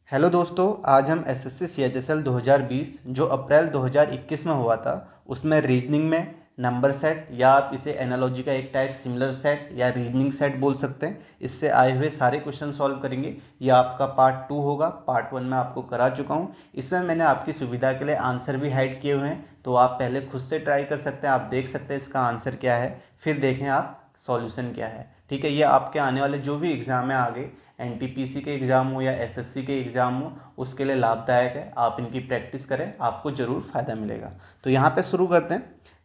Hello दोस्तों, आज हम एसएससी सीएचएसएल 2020 जो अप्रैल 2021 में हुआ था उसमें रीजनिंग में नंबर सेट या आप इसे एनालॉजी का एक टाइप सिमिलर सेट या रीजनिंग सेट बोल सकते हैं, इससे आए हुए सारे क्वेश्चन सॉल्व करेंगे। यह आपका पार्ट 2 होगा। पार्ट 1 में आपको करा चुका हूँ। इसमें मैंने आपकी सुविधा के लिए आंसर भी हाइड किए हुए हैं, तो आप पहले खुद से ट्राई कर सकते हैं। आप देख सकते हैं इसका आंसर क्या है, फिर देखें आप सॉल्यूशन क्या है। ठीक है, ये आपके आने वाले जो भी एग्ज़ाम है आगे, एनटीपीसी के एग्ज़ाम हो या एसएससी के एग्ज़ाम हो, उसके लिए लाभदायक है। आप इनकी प्रैक्टिस करें, आपको ज़रूर फ़ायदा मिलेगा। तो यहाँ पे शुरू करते हैं।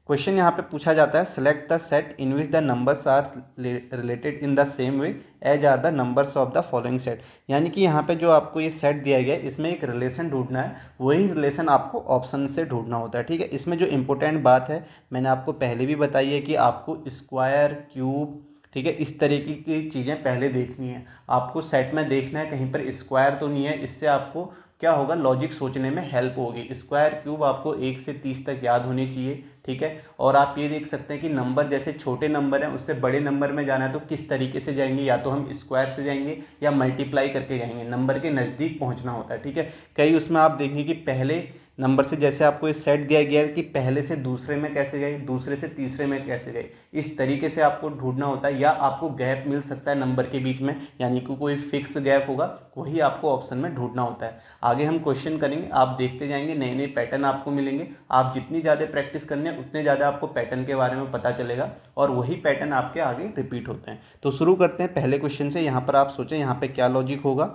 क्वेश्चन यहाँ पे पूछा जाता है, select the set in which the numbers are related in the same way as are the numbers of the following set. यानी कि यहाँ पे जो आपको ये सेट दिया गया है, इसमें एक रिलेशन ढूंढना है। वही रिलेशन आपको ऑप्शन से ढूंढना होता है। ठीक है, इसमें जो इंपॉर्टेंट बात है मैंने आपको पहले भी बताई है कि आपको स्क्वायर, क्यूब, ठीक है, इस तरीके की चीज़ें पहले देखनी है। आपको सेट में देखना है कहीं पर स्क्वायर तो नहीं है। इससे आपको क्या होगा, लॉजिक सोचने में हेल्प होगी। स्क्वायर, क्यूब आपको 1 से 30 तक याद होनी चाहिए। ठीक है, और आप ये देख सकते हैं कि नंबर जैसे छोटे नंबर हैं उससे बड़े नंबर में जाना है तो किस तरीके से जाएंगे, या तो हम स्क्वायर से जाएंगे या मल्टीप्लाई करके जाएंगे। नंबर के नज़दीक पहुंचना होता है। ठीक है, कई उसमें आप देखेंगे कि पहले नंबर से, जैसे आपको ये सेट दिया गया है कि पहले से दूसरे में कैसे गए, दूसरे से तीसरे में कैसे गए, इस तरीके से आपको ढूंढना होता है। या आपको गैप मिल सकता है नंबर के बीच में, यानी कि कोई फिक्स गैप होगा, वही आपको ऑप्शन में ढूंढना होता है। आगे हम क्वेश्चन करेंगे, आप देखते जाएंगे, नए नए पैटर्न आपको मिलेंगे। आप जितनी ज़्यादा प्रैक्टिस करनी है उतने ज़्यादा आपको पैटर्न के बारे में पता चलेगा और वही पैटर्न आपके आगे रिपीट होते हैं। तो शुरू करते हैं पहले क्वेश्चन से। यहाँ पर आप सोचें यहाँ पे क्या लॉजिक होगा।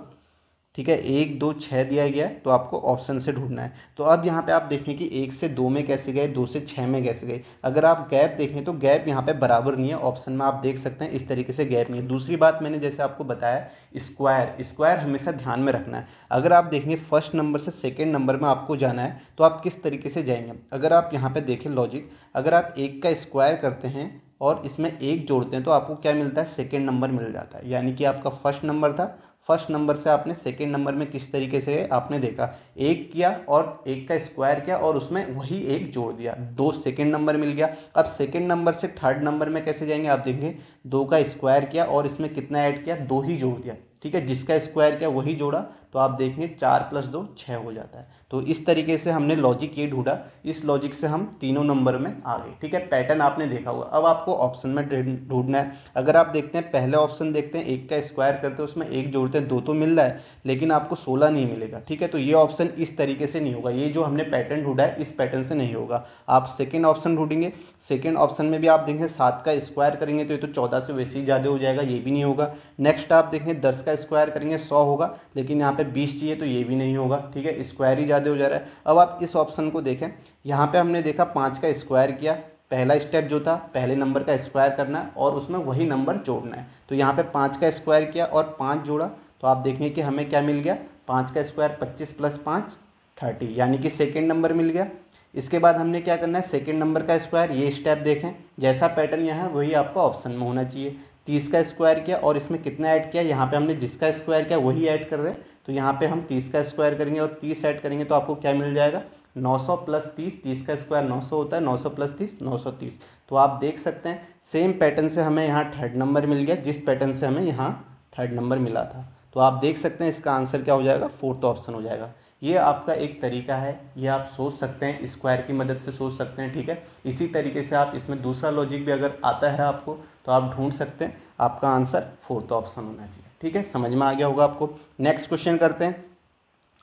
ठीक है, 1 2 6 दिया गया है तो आपको ऑप्शन से ढूंढना है। तो अब यहाँ पे आप देखें कि 1 से 2 में कैसे गए, 2 से 6 में कैसे गए। अगर आप गैप देखें तो गैप यहाँ पे बराबर नहीं है। ऑप्शन में आप देख सकते हैं इस तरीके से गैप नहीं है। दूसरी बात मैंने जैसे आपको बताया, स्क्वायर, स्क्वायर हमेशा ध्यान में रखना है। अगर आप देखेंगे फर्स्ट नंबर से सेकेंड नंबर में आपको जाना है तो आप किस तरीके से जाएंगे। अगर आप यहाँ पर देखें लॉजिक, अगर आप 1 का स्क्वायर करते हैं और इसमें 1 जोड़ते हैं तो आपको क्या मिलता है, सेकेंड नंबर मिल जाता है। यानी कि आपका फर्स्ट नंबर था, फर्स्ट नंबर से आपने सेकेंड नंबर में किस तरीके से आपने देखा, 1 किया और 1 का स्क्वायर किया और उसमें वही 1 जोड़ दिया, 2 सेकेंड नंबर मिल गया। अब सेकेंड नंबर से थर्ड नंबर में कैसे जाएंगे, आप देखेंगे 2 का स्क्वायर किया और इसमें कितना ऐड किया, 2 ही जोड़ दिया। ठीक है, जिसका स्क्वायर किया वही जोड़ा, तो आप देखेंगे 4 + 2 6 हो जाता है। तो इस तरीके से हमने लॉजिक ये ढूंढा। इस लॉजिक से हम तीनों नंबर में आ गए। ठीक है, पैटर्न आपने देखा होगा। अब आपको ऑप्शन में ढूंढना है। अगर आप देखते हैं पहले ऑप्शन देखते हैं, 1 का स्क्वायर करते हैं उसमें 1 जोड़ते हैं 2 तो मिल रहा है, लेकिन आपको 16 नहीं मिलेगा। ठीक है, तो ये ऑप्शन इस तरीके से नहीं होगा। ये जो हमने पैटर्न ढूंढा है इस पैटर्न से नहीं होगा। आप सेकेंड ऑप्शन ढूंढेंगे, सेकेंड ऑप्शन में भी आप देखेंगे 7 का स्क्वायर करेंगे तो ये तो 14 से वैसे ही ज़्यादा हो जाएगा, ये भी नहीं होगा। नेक्स्ट आप देखेंगे 10 का स्क्वायर करेंगे 100 होगा, लेकिन यहाँ पे 20 चाहिए तो ये भी नहीं होगा। ठीक है, स्क्वायर ही ज़्यादा हो जा रहा है। अब आप इस ऑप्शन को देखें, यहाँ पे हमने देखा 5 का स्क्वायर किया, पहला स्टेप जो था पहले नंबर का स्क्वायर करना है और उसमें वही नंबर जोड़ना है। तो यहाँ पे 5 का स्क्वायर किया और 5 जोड़ा, तो आप देखेंगे कि हमें क्या मिल गया, 5 का स्क्वायर 25 + 5 30, यानी कि सेकेंड नंबर मिल गया। इसके बाद हमने क्या करना है, सेकेंड नंबर का स्क्वायर, ये स्टेप देखें, जैसा पैटर्न यहाँ है वही आपको ऑप्शन में होना चाहिए। 30 का स्क्वायर किया और इसमें कितना ऐड किया, यहाँ पे हमने जिसका स्क्वायर किया वही ऐड कर रहे हैं। तो यहाँ पे हम 30 का स्क्वायर करेंगे और 30 ऐड करेंगे तो आपको क्या मिल जाएगा, 900 + 30, 30 का स्क्वायर 900 होता है, 900 + 30 930। तो आप देख सकते हैं सेम पैटर्न से हमें यहाँ थर्ड नंबर मिल गया, जिस पैटर्न से हमें यहाँ थर्ड नंबर मिला था। तो आप देख सकते हैं इसका आंसर क्या हो जाएगा, फोर्थ ऑप्शन हो जाएगा। ये आपका एक तरीका है, ये आप सोच सकते हैं, स्क्वायर की मदद से सोच सकते हैं। ठीक है, इसी तरीके से आप इसमें दूसरा लॉजिक भी अगर आता है आपको तो आप ढूंढ सकते हैं। आपका आंसर फोर्थ ऑप्शन होना चाहिए। ठीक है, समझ में आ गया होगा आपको। नेक्स्ट क्वेश्चन करते हैं।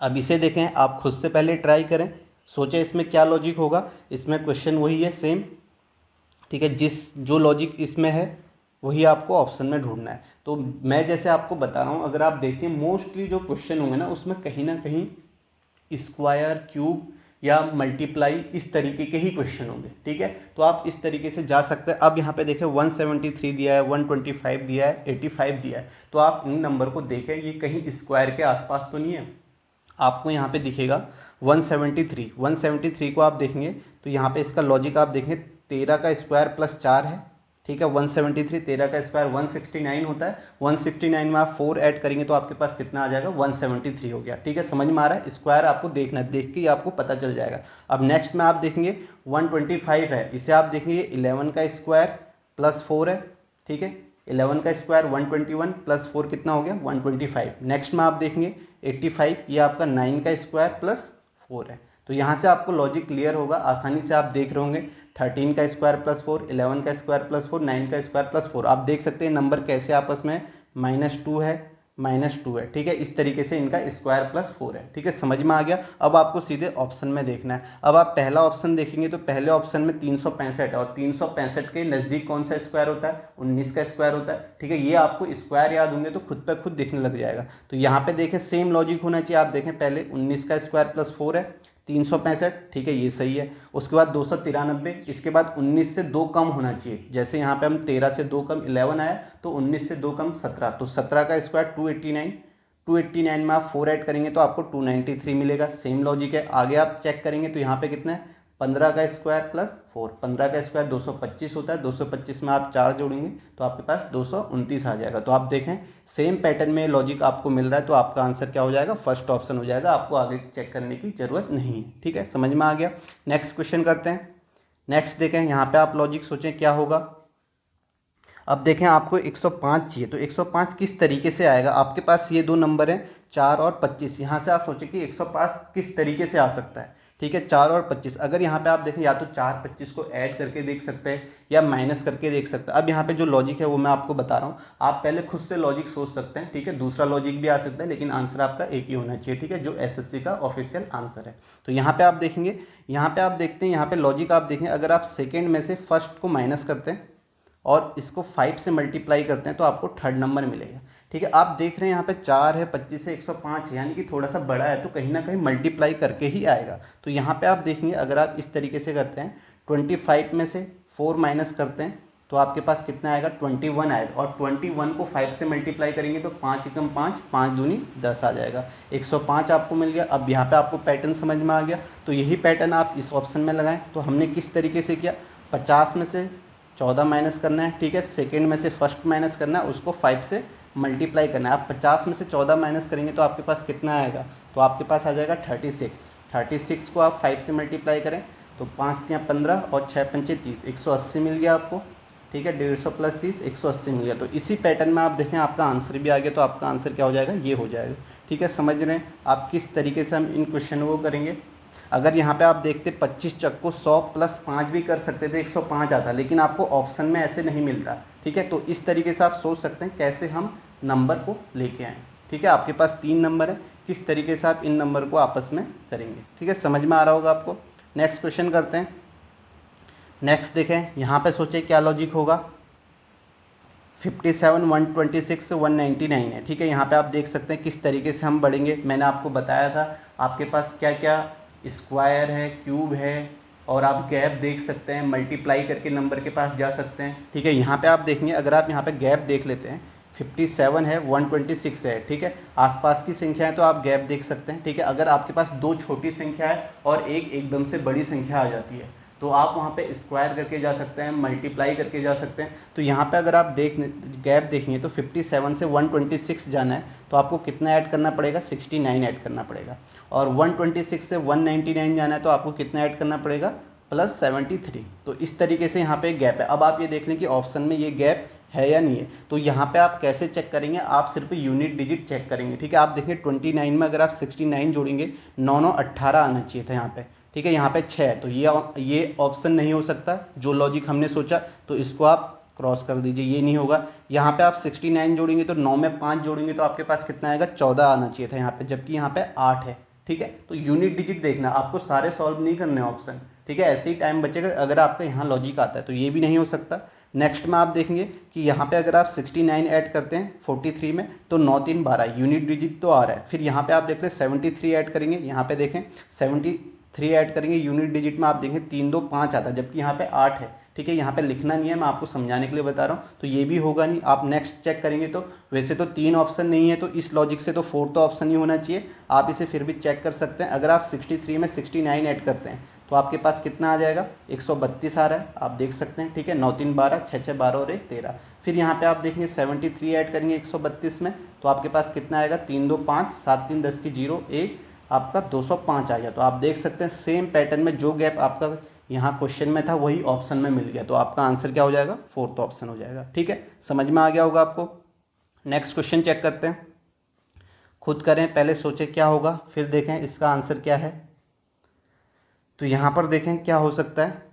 अब इसे देखें, आप खुद से पहले ट्राई करें, सोचें इसमें क्या लॉजिक होगा। इसमें क्वेश्चन वही है सेम। ठीक है, जो लॉजिक इसमें है वही आपको ऑप्शन में ढूंढना है। तो मैं जैसे आपको बता रहा हूँ, अगर आप देखें मोस्टली जो क्वेश्चन होंगे ना उसमें कहीं ना कहीं स्क्वायर, क्यूब या मल्टीप्लाई इस तरीके के ही क्वेश्चन होंगे। ठीक है, तो आप इस तरीके से जा सकते हैं। अब यहाँ पे देखें 173 दिया है, 125 दिया है, 85 दिया है, तो आप इन नंबर को देखें ये कहीं स्क्वायर के आसपास तो नहीं है। आपको यहाँ पे दिखेगा 173 को आप देखेंगे तो यहाँ पे इसका लॉजिक आप देखेंगे, 13 का स्क्वायर + 4 है। ठीक है, 173, 13 का स्क्वायर 169 होता है, 169 में आप 4 ऐड करेंगे तो आपके पास कितना आ जाएगा, 173 हो गया। ठीक है, समझ में आ रहा है। स्क्वायर आपको देखना है, देख के ही आपको पता चल जाएगा। अब नेक्स्ट में आप देखेंगे 125 है, इसे आप देखेंगे 11 का स्क्वायर + 4 है। ठीक है, 11 का स्क्वायर 121 प्लस 4 कितना हो गया 125। नेक्स्ट में आप देखेंगे 85, ये आपका 9 का स्क्वायर प्लस 4 है। तो यहाँ से आपको लॉजिक क्लियर होगा, आसानी से आप देख रहे होंगे 13 का स्क्वायर प्लस 4, 11 का स्क्वायर प्लस 4, 9 का स्क्वायर प्लस 4। आप देख सकते हैं नंबर कैसे आपस में -2 है, -2 है, ठीक है। इस तरीके से इनका स्क्वायर प्लस 4 है, ठीक है, समझ में आ गया। अब आपको सीधे ऑप्शन में देखना है। अब आप पहला ऑप्शन देखेंगे तो पहले ऑप्शन में 365 है और 365 के नज़दीक कौन सा स्क्वायर होता है 19 का स्क्वायर होता है, ठीक है। ये आपको स्क्वायर याद होंगे तो खुद पे खुद दिखने लग जाएगा। तो यहाँ पे देखें सेम लॉजिक होना चाहिए। आप देखें पहले 19 का स्क्वायर प्लस 4 है 365, ठीक है, ये सही है। उसके बाद 293, इसके बाद 19 से 2 कम होना चाहिए। जैसे यहाँ पे हम 13 से 2 कम 11 आया तो 19 से 2 कम 17, तो 17 का स्क्वायर 289, 289 में आप 4 ऐड करेंगे तो आपको 293 मिलेगा। सेम लॉजिक है। आगे आप चेक करेंगे तो यहाँ पे कितना है 15 का स्क्वायर प्लस 4, 15 का स्क्वायर 225 होता है, 225 में आप 4 जोड़ेंगे तो आपके पास 229 आ जाएगा। तो आप देखें सेम पैटर्न में लॉजिक आपको मिल रहा है, तो आपका आंसर क्या हो जाएगा फर्स्ट ऑप्शन हो जाएगा। आपको आगे चेक करने की ज़रूरत नहीं है, ठीक है, समझ में आ गया। नेक्स्ट क्वेश्चन करते हैं। नेक्स्ट देखें, यहाँ पे आप लॉजिक सोचें क्या होगा। अब देखें आपको 105 चाहिए, तो 105 किस तरीके से आएगा। आपके पास ये दो नंबर हैं 4 और 25। यहाँ से आप सोचें कि 105 किस तरीके से आ सकता है, ठीक है। 4 और 25, अगर यहाँ पे आप देखें या तो 4 25 को ऐड करके देख सकते हैं या माइनस करके देख सकते हैं। अब यहाँ पे जो लॉजिक है वो मैं आपको बता रहा हूँ, आप पहले खुद से लॉजिक सोच सकते हैं, ठीक है। दूसरा लॉजिक भी आ सकता है लेकिन आंसर आपका एक ही होना चाहिए, ठीक है, जो एसएससी का ऑफिशियल आंसर है। तो यहाँ पे आप देखेंगे, यहाँ पे आप देखते हैं, यहाँ पे लॉजिक आप देखें, अगर आप सेकेंड में से फर्स्ट को माइनस करते हैं और इसको 5 से मल्टीप्लाई करते हैं तो आपको थर्ड नंबर मिलेगा, ठीक है। आप देख रहे हैं यहाँ पे 4 है, 25 से 105 है, यानी कि थोड़ा सा बड़ा है तो कहीं ना कहीं मल्टीप्लाई करके ही आएगा। तो यहाँ पे आप देखेंगे अगर आप इस तरीके से करते हैं 25 में से 4 माइनस करते हैं तो आपके पास कितना आएगा 21 आएगा, और 21 को 5 से मल्टीप्लाई करेंगे तो 5 एकम 5, 5 दूनी 10 आ जाएगा। 105 आपको मिल गया। अब यहाँ पे आपको पैटर्न समझ में आ गया, तो यही पैटर्न आप इस ऑप्शन में लगाएं। तो हमने किस तरीके से किया, 50 में से 14 माइनस करना है, ठीक है। सेकेंड में से फर्स्ट माइनस करना है, उसको 5 से मल्टीप्लाई करना है। आप 50 में से 14 माइनस करेंगे तो आपके पास कितना आएगा, तो आपके पास आ जाएगा 36। 36 को आप 5 से मल्टीप्लाई करें तो 5 या 15 और 6 पंचे 30, 180 मिल गया आपको, ठीक है। 150 प्लस 30 180 मिल गया। तो इसी पैटर्न में आप देखें आपका आंसर भी आ गया, तो आपका आंसर क्या हो जाएगा, ये हो जाएगा, ठीक है। समझ रहे हैं आप किस तरीके से हम इन क्वेश्चनों को करेंगे। अगर यहाँ पे आप देखते 25 चक को 100 प्लस 5 भी कर सकते थे, 105 आता, लेकिन आपको ऑप्शन में ऐसे नहीं मिलता, ठीक है। तो इस तरीके से आप सोच सकते हैं कैसे हम नंबर को लेके आएँ, ठीक है। आपके पास 3 नंबर है, किस तरीके से आप इन नंबर को आपस में करेंगे, ठीक है, समझ में आ रहा होगा आपको। नेक्स्ट क्वेश्चन करते हैं। नेक्स्ट देखें, यहाँ पे सोचें क्या लॉजिक होगा। 57, 126, 199 है, ठीक है। यहाँ पे आप देख सकते हैं किस तरीके से हम बढ़ेंगे। मैंने आपको बताया था आपके पास क्या क्या स्क्वायर है, क्यूब है, और आप गैप देख सकते हैं, मल्टीप्लाई करके नंबर के पास जा सकते हैं, ठीक है। यहाँ पे आप देखेंगे अगर आप यहाँ पे गैप देख लेते हैं 57 है, 126 है, ठीक है। आसपास की संख्या है तो आप गैप देख सकते हैं, ठीक है। अगर आपके पास दो छोटी संख्या है और एक एकदम से बड़ी संख्या आ जाती है तो आप वहाँ पे स्क्वायर करके जा सकते हैं, मल्टीप्लाई करके जा सकते हैं। तो यहाँ पे अगर आप गैप देखेंगे तो 57 से 126 जाना है तो आपको कितना ऐड करना पड़ेगा, 69 ऐड करना पड़ेगा। और 126 से 199 जाना है तो आपको कितना ऐड करना पड़ेगा, प्लस 73। तो इस तरीके से यहाँ पे गैप है। अब आप ये देख लें कि ऑप्शन में ये गैप है या नहीं है। तो यहाँ पे आप कैसे चेक करेंगे, आप सिर्फ यूनिट डिजिट चेक करेंगे, ठीक है। आप देखें 29 में अगर आप 69 जोड़ेंगे 9 9 18 आना चाहिए था यहाँ पे, ठीक है। यहाँ पे 6 है तो ये ऑप्शन नहीं हो सकता जो लॉजिक हमने सोचा, तो इसको आप क्रॉस कर दीजिए, ये नहीं होगा। यहाँ पे आप 69 जोड़ेंगे तो 9 में 5 जोड़ेंगे तो आपके पास कितना आएगा, 14 आना चाहिए था यहाँ पे, जबकि यहाँ पे 8 है, ठीक है। तो यूनिट डिजिट देखना, आपको सारे सॉल्व नहीं करने ऑप्शन, ठीक है। ऐसे ही टाइम बचेगा अगर आपका यहाँ लॉजिक आता है, तो ये भी नहीं हो सकता। नेक्स्ट में आप देखेंगे कि यहाँ पे अगर आप 69 ऐड करते हैं 43 में तो 9 3 12 यूनिट डिजिट तो आ रहा है। फिर यहाँ पे आप देख रहे हैं 73 ऐड करेंगे, यहाँ पे देखें 73 ऐड करेंगे यूनिट डिजिट में आप देखें 3 2 5 आता है, जबकि यहाँ पे 8 है, ठीक है। यहाँ पे लिखना नहीं है, मैं आपको समझाने के लिए बता रहा हूँ। तो ये भी होगा नहीं। आप नेक्स्ट चेक करेंगे तो वैसे तो 3 ऑप्शन नहीं है, तो इस लॉजिक से तो 4th ऑप्शन ही होना चाहिए। आप इसे फिर भी चेक कर सकते हैं। अगर आप 63 में 69 ऐड करते हैं तो आपके पास कितना आ जाएगा, 132 आ रहा है, आप देख सकते हैं, ठीक है। 9 3 12, 6 6 12 और 1 13। फिर यहाँ पे आप देखेंगे 73 ऐड करेंगे 132 में तो आपके पास कितना आएगा, 3 2 5, 7 3 10 की 0 1, आपका 205 आ गया। तो आप देख सकते हैं सेम पैटर्न में जो गैप आपका यहाँ क्वेश्चन में था वही ऑप्शन में मिल गया, तो आपका आंसर क्या हो जाएगा, फोर्थ ऑप्शन हो जाएगा। ठीक है, समझ में आ गया होगा आपको। नेक्स्ट क्वेश्चन चेक करते हैं, खुद करें, पहले सोचें क्या होगा फिर देखें इसका आंसर क्या है। तो यहाँ पर देखें क्या हो सकता है।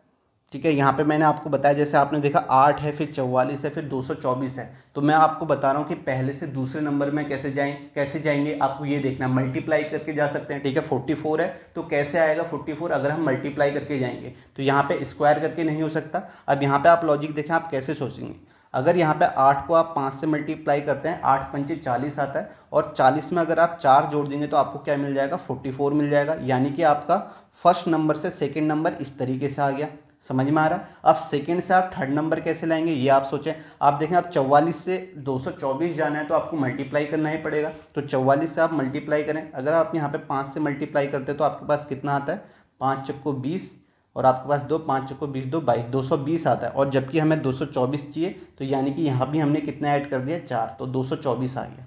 ठीक है, यहाँ पे मैंने आपको बताया, जैसे आपने देखा 8 है, फिर 44 है, फिर 224 है। तो मैं आपको बता रहा हूँ कि पहले से दूसरे नंबर में कैसे जाएंगे, आपको ये देखना, मल्टीप्लाई करके जा सकते हैं। ठीक है, 44 है तो कैसे आएगा 44, अगर हम मल्टीप्लाई करके जाएंगे तो यहाँ पे स्क्वायर करके नहीं हो सकता। अब यहाँ पे आप लॉजिक देखें, आप कैसे सोचेंगे। अगर यहाँ पे 8 को आप 5 से मल्टीप्लाई करते हैं, 8 पंचे 40 आता है, और 40 में अगर आप 4 जोड़ देंगे तो आपको क्या मिल जाएगा, 44 मिल जाएगा। यानी कि आपका फर्स्ट नंबर से सेकंड नंबर इस तरीके से आ गया। समझ में आ रहा है। अब सेकंड से आप थर्ड नंबर कैसे लाएंगे ये आप सोचें। आप देखें, आप 44 से 224 जाना है तो आपको मल्टीप्लाई करना ही पड़ेगा। तो 44 से आप मल्टीप्लाई करें, अगर आप यहाँ पे 5 से मल्टीप्लाई करते हैं तो आपके पास कितना आता है, 5 चक्को 20, और आपके पास 2, 5 चक्को 20, 2 22, 220 आता है। और जबकि हमें 224 चाहिए, तो यानी कि यहाँ भी हमने कितना ऐड कर दिया, 4, तो 224 आ गया।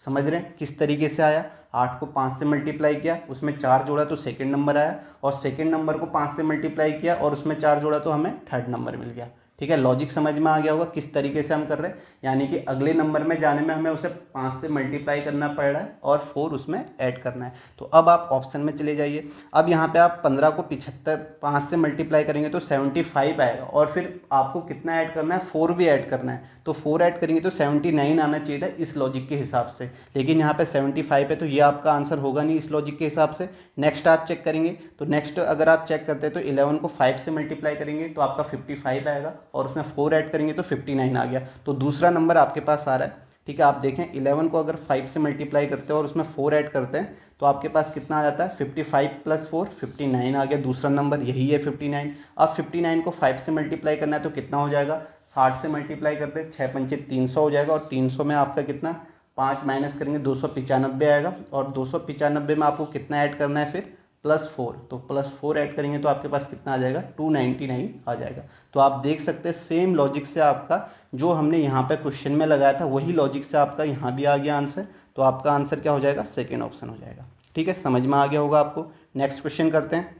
समझ रहे हैं किस तरीके से आया। 8 को 5 से मल्टीप्लाई किया, उसमें 4 जोड़ा तो सेकंड नंबर आया, और सेकंड नंबर को 5 से मल्टीप्लाई किया और उसमें 4 जोड़ा तो हमें थर्ड नंबर मिल गया। ठीक है, लॉजिक समझ में आ गया होगा किस तरीके से हम कर रहे हैं। यानी कि अगले नंबर में जाने में हमें उसे 5 से मल्टीप्लाई करना पड़ रहा है और 4 उसमें ऐड करना है। तो अब आप ऑप्शन में चले जाइए। अब यहाँ पे आप 15 को 75 5 से मल्टीप्लाई करेंगे तो 75 आएगा, और फिर आपको कितना ऐड करना है, 4 भी ऐड करना है। तो 4 ऐड करेंगे तो 79 आना चाहिए था इस लॉजिक के हिसाब से, लेकिन यहाँ पे 75 है, तो ये आपका आंसर होगा नहीं इस लॉजिक के हिसाब से। नेक्स्ट आप चेक करेंगे, तो नेक्स्ट अगर आप चेक करते हैं तो 11 को 5 से मल्टीप्लाई करेंगे तो आपका 55 आएगा, और उसमें 4 ऐड करेंगे तो 59 आ गया। तो दूसरा नंबर आपके पास आ रहा है। ठीक है, आप देखें 11 को अगर 5 से मल्टीप्लाई करते हैं और उसमें 4 ऐड करते हैं तो आपके पास कितना आ जाता है, 55 + 4 59 आ गया। दूसरा नंबर यही है 59। अब 59 को 5 से मल्टीप्लाई करना है तो कितना हो जाएगा, 60 से मल्टीप्लाई करते हैं, 6 पंचे 300 हो जाएगा, और 300 में आपका कितना, 5 माइनस करेंगे 295 आएगा, और 295 में आपको कितना ऐड करना है फिर, +4, तो +4 ऐड करेंगे तो आपके पास कितना आ जाएगा, 299 आ जाएगा। तो आप देख सकते हैं सेम लॉजिक से आपका जो हमने यहाँ पे क्वेश्चन में लगाया था वही लॉजिक से आपका यहाँ भी आ गया आंसर। तो आपका आंसर क्या हो जाएगा, सेकेंड ऑप्शन हो जाएगा। ठीक है, समझ में आ गया होगा आपको। नेक्स्ट क्वेश्चन करते हैं।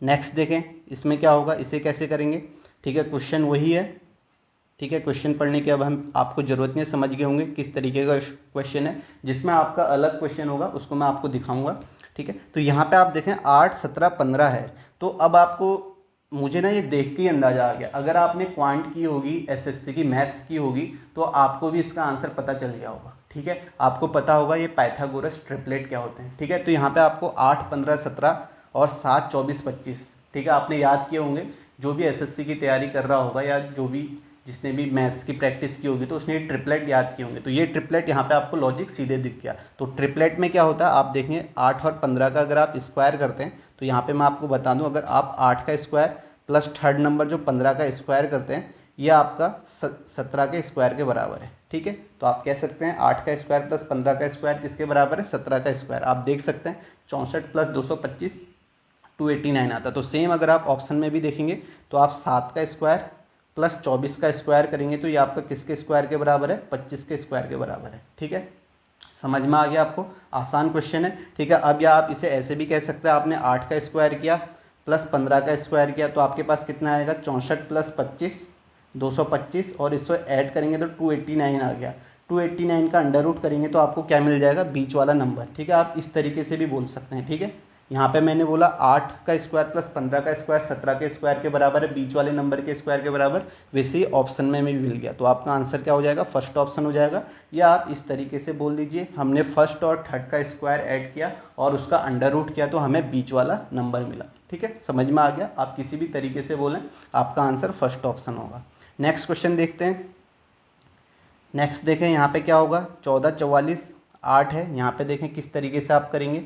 नेक्स्ट देखें इसमें क्या होगा, इसे कैसे करेंगे। ठीक है, क्वेश्चन वही है। ठीक है, क्वेश्चन पढ़ने की अब हम आपको ज़रूरत नहीं, समझ गए होंगे किस तरीके का क्वेश्चन है। जिसमें आपका अलग क्वेश्चन होगा उसको मैं आपको दिखाऊंगा। ठीक है, तो यहाँ पे आप देखें 8, 17, 15 है। तो अब आपको, मुझे ना ये देख के ही अंदाज़ा आ गया, अगर आपने क्वांट की होगी, एसएससी की मैथ्स की होगी, तो आपको भी इसका आंसर पता चल गया होगा। ठीक है, आपको पता होगा ये पाइथागोरस ट्रिपलेट क्या होते हैं। ठीक है, तो यहाँ पे आपको 8, 15, 17 और 7, 24, 25, ठीक है, आपने याद किए होंगे। जो भी एसएससी की तैयारी कर रहा होगा या जो भी जिसने भी मैथ्स की प्रैक्टिस की होगी तो उसने ये ट्रिपलेट याद किए होंगे। तो ये ट्रिपलेट यहाँ पे आपको लॉजिक सीधे दिख गया। तो ट्रिपलेट में क्या होता है, आप देखेंगे 8 और 15 का अगर आप स्क्वायर करते हैं तो यहाँ पे मैं आपको बता दूँ, अगर आप 8 का स्क्वायर प्लस थर्ड नंबर जो 15 का स्क्वायर करते हैं, ये आपका 17 के स्क्वायर के बराबर है। ठीक है, तो आप कह सकते हैं 8 का स्क्वायर प्लस 15 का स्क्वायर किसके बराबर है, 17 का स्क्वायर। आप देख सकते हैं 64 + 225 289 आता है। तो सेम अगर आप ऑप्शन में भी देखेंगे तो आप 7 का स्क्वायर प्लस 24 का स्क्वायर करेंगे तो ये आपका किसके स्क्वायर के बराबर है, 25 के स्क्वायर के बराबर है। ठीक है, समझ में आ गया आपको, आसान क्वेश्चन है। ठीक है, अब या आप इसे ऐसे भी कह सकते हैं, आपने 8 का स्क्वायर किया प्लस 15 का स्क्वायर किया तो आपके पास कितना आएगा, 64 + 25 225, और इसको ऐड करेंगे तो 289 आ गया। 289 का अंडर रूट करेंगे तो आपको क्या मिल जाएगा, बीच वाला नंबर। ठीक है, आप इस तरीके से भी बोल सकते हैं। ठीक है, यहाँ पे मैंने बोला 8 का स्क्वायर प्लस 15 का स्क्वायर 17 के स्क्वायर के बराबर है, बीच वाले नंबर के स्क्वायर के बराबर। वैसे ही ऑप्शन में भी मिल गया, तो आपका आंसर क्या हो जाएगा, फर्स्ट ऑप्शन हो जाएगा। या आप इस तरीके से बोल दीजिए, हमने फर्स्ट और थर्ड का स्क्वायर ऐड किया और उसका अंडर रूट किया तो हमें बीच वाला नंबर मिला। ठीक है, समझ में आ गया। आप किसी भी तरीके से बोलें, आपका आंसर फर्स्ट ऑप्शन होगा। नेक्स्ट क्वेश्चन देखते हैं। नेक्स्ट देखें यहाँ पे क्या होगा, 14, 44, 8 है। यहाँ पे देखें किस तरीके से आप करेंगे।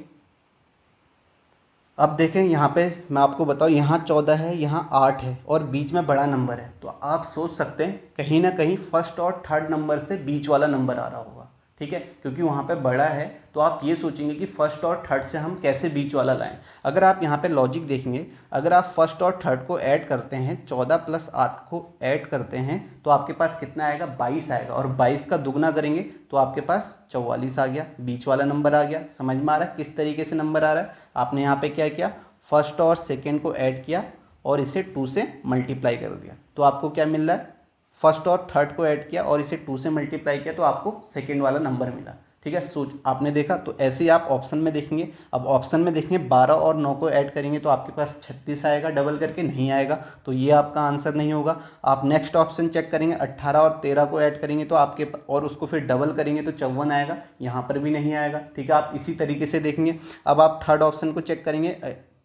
अब देखें यहाँ पे मैं आपको बताऊँ, यहाँ 14 है, यहाँ 8 है, और बीच में बड़ा नंबर है। तो आप सोच सकते हैं कहीं ना कहीं फर्स्ट और थर्ड नंबर से बीच वाला नंबर आ रहा होगा। ठीक है, क्योंकि वहाँ पे बड़ा है तो आप ये सोचेंगे कि फर्स्ट और थर्ड से हम कैसे बीच वाला लाएं। अगर आप यहाँ पे लॉजिक देखेंगे, अगर आप फर्स्ट और थर्ड को ऐड करते हैं, 14 + 8 को ऐड करते हैं तो आपके पास कितना आएगा, 22 आएगा, और 22 का दुगना करेंगे तो आपके पास 44 आ गया, बीच वाला नंबर आ गया। समझ में आ रहा है किस तरीके से नंबर आ रहा है। आपने यहाँ पे क्या किया, फर्स्ट और सेकेंड को ऐड किया और इसे 2 से मल्टीप्लाई कर दिया तो आपको क्या मिल रहा है, फर्स्ट और थर्ड को ऐड किया और इसे 2 से मल्टीप्लाई किया तो आपको सेकेंड वाला नंबर मिला। ठीक है, सोच आपने देखा। तो ऐसे ही आप ऑप्शन में देखेंगे। अब ऑप्शन में देखेंगे 12 और 9 को ऐड करेंगे तो आपके पास 36 आएगा, डबल करके नहीं आएगा, तो ये आपका आंसर नहीं होगा। आप नेक्स्ट ऑप्शन चेक करेंगे, 18 और 13 को ऐड करेंगे तो आपके और उसको फिर डबल करेंगे तो 54 आएगा, यहाँ पर भी नहीं आएगा। ठीक है, आप इसी तरीके से देखेंगे। अब आप थर्ड ऑप्शन को चेक करेंगे,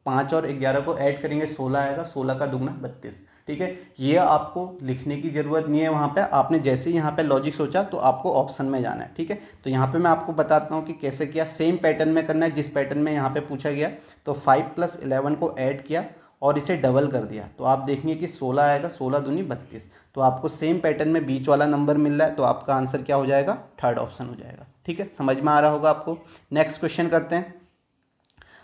5 और 11 को ऐड करेंगे 16 आएगा, 16 का दुगना 32। ठीक है, ये आपको लिखने की ज़रूरत नहीं है वहाँ पे, आपने जैसे ही यहाँ पे लॉजिक सोचा तो आपको ऑप्शन में जाना है। ठीक है, तो यहाँ पे मैं आपको बताता हूँ कि कैसे किया। सेम पैटर्न में करना है जिस पैटर्न में यहाँ पे पूछा गया। तो 5 + 11 को ऐड किया और इसे डबल कर दिया तो आप देखेंगे कि 16 आएगा, 16 दूनी 32। तो आपको सेम पैटर्न में बीच वाला नंबर मिल रहा है, तो आपका आंसर क्या हो जाएगा, थर्ड ऑप्शन हो जाएगा। ठीक है, समझ में आ रहा होगा आपको। नेक्स्ट क्वेश्चन करते हैं।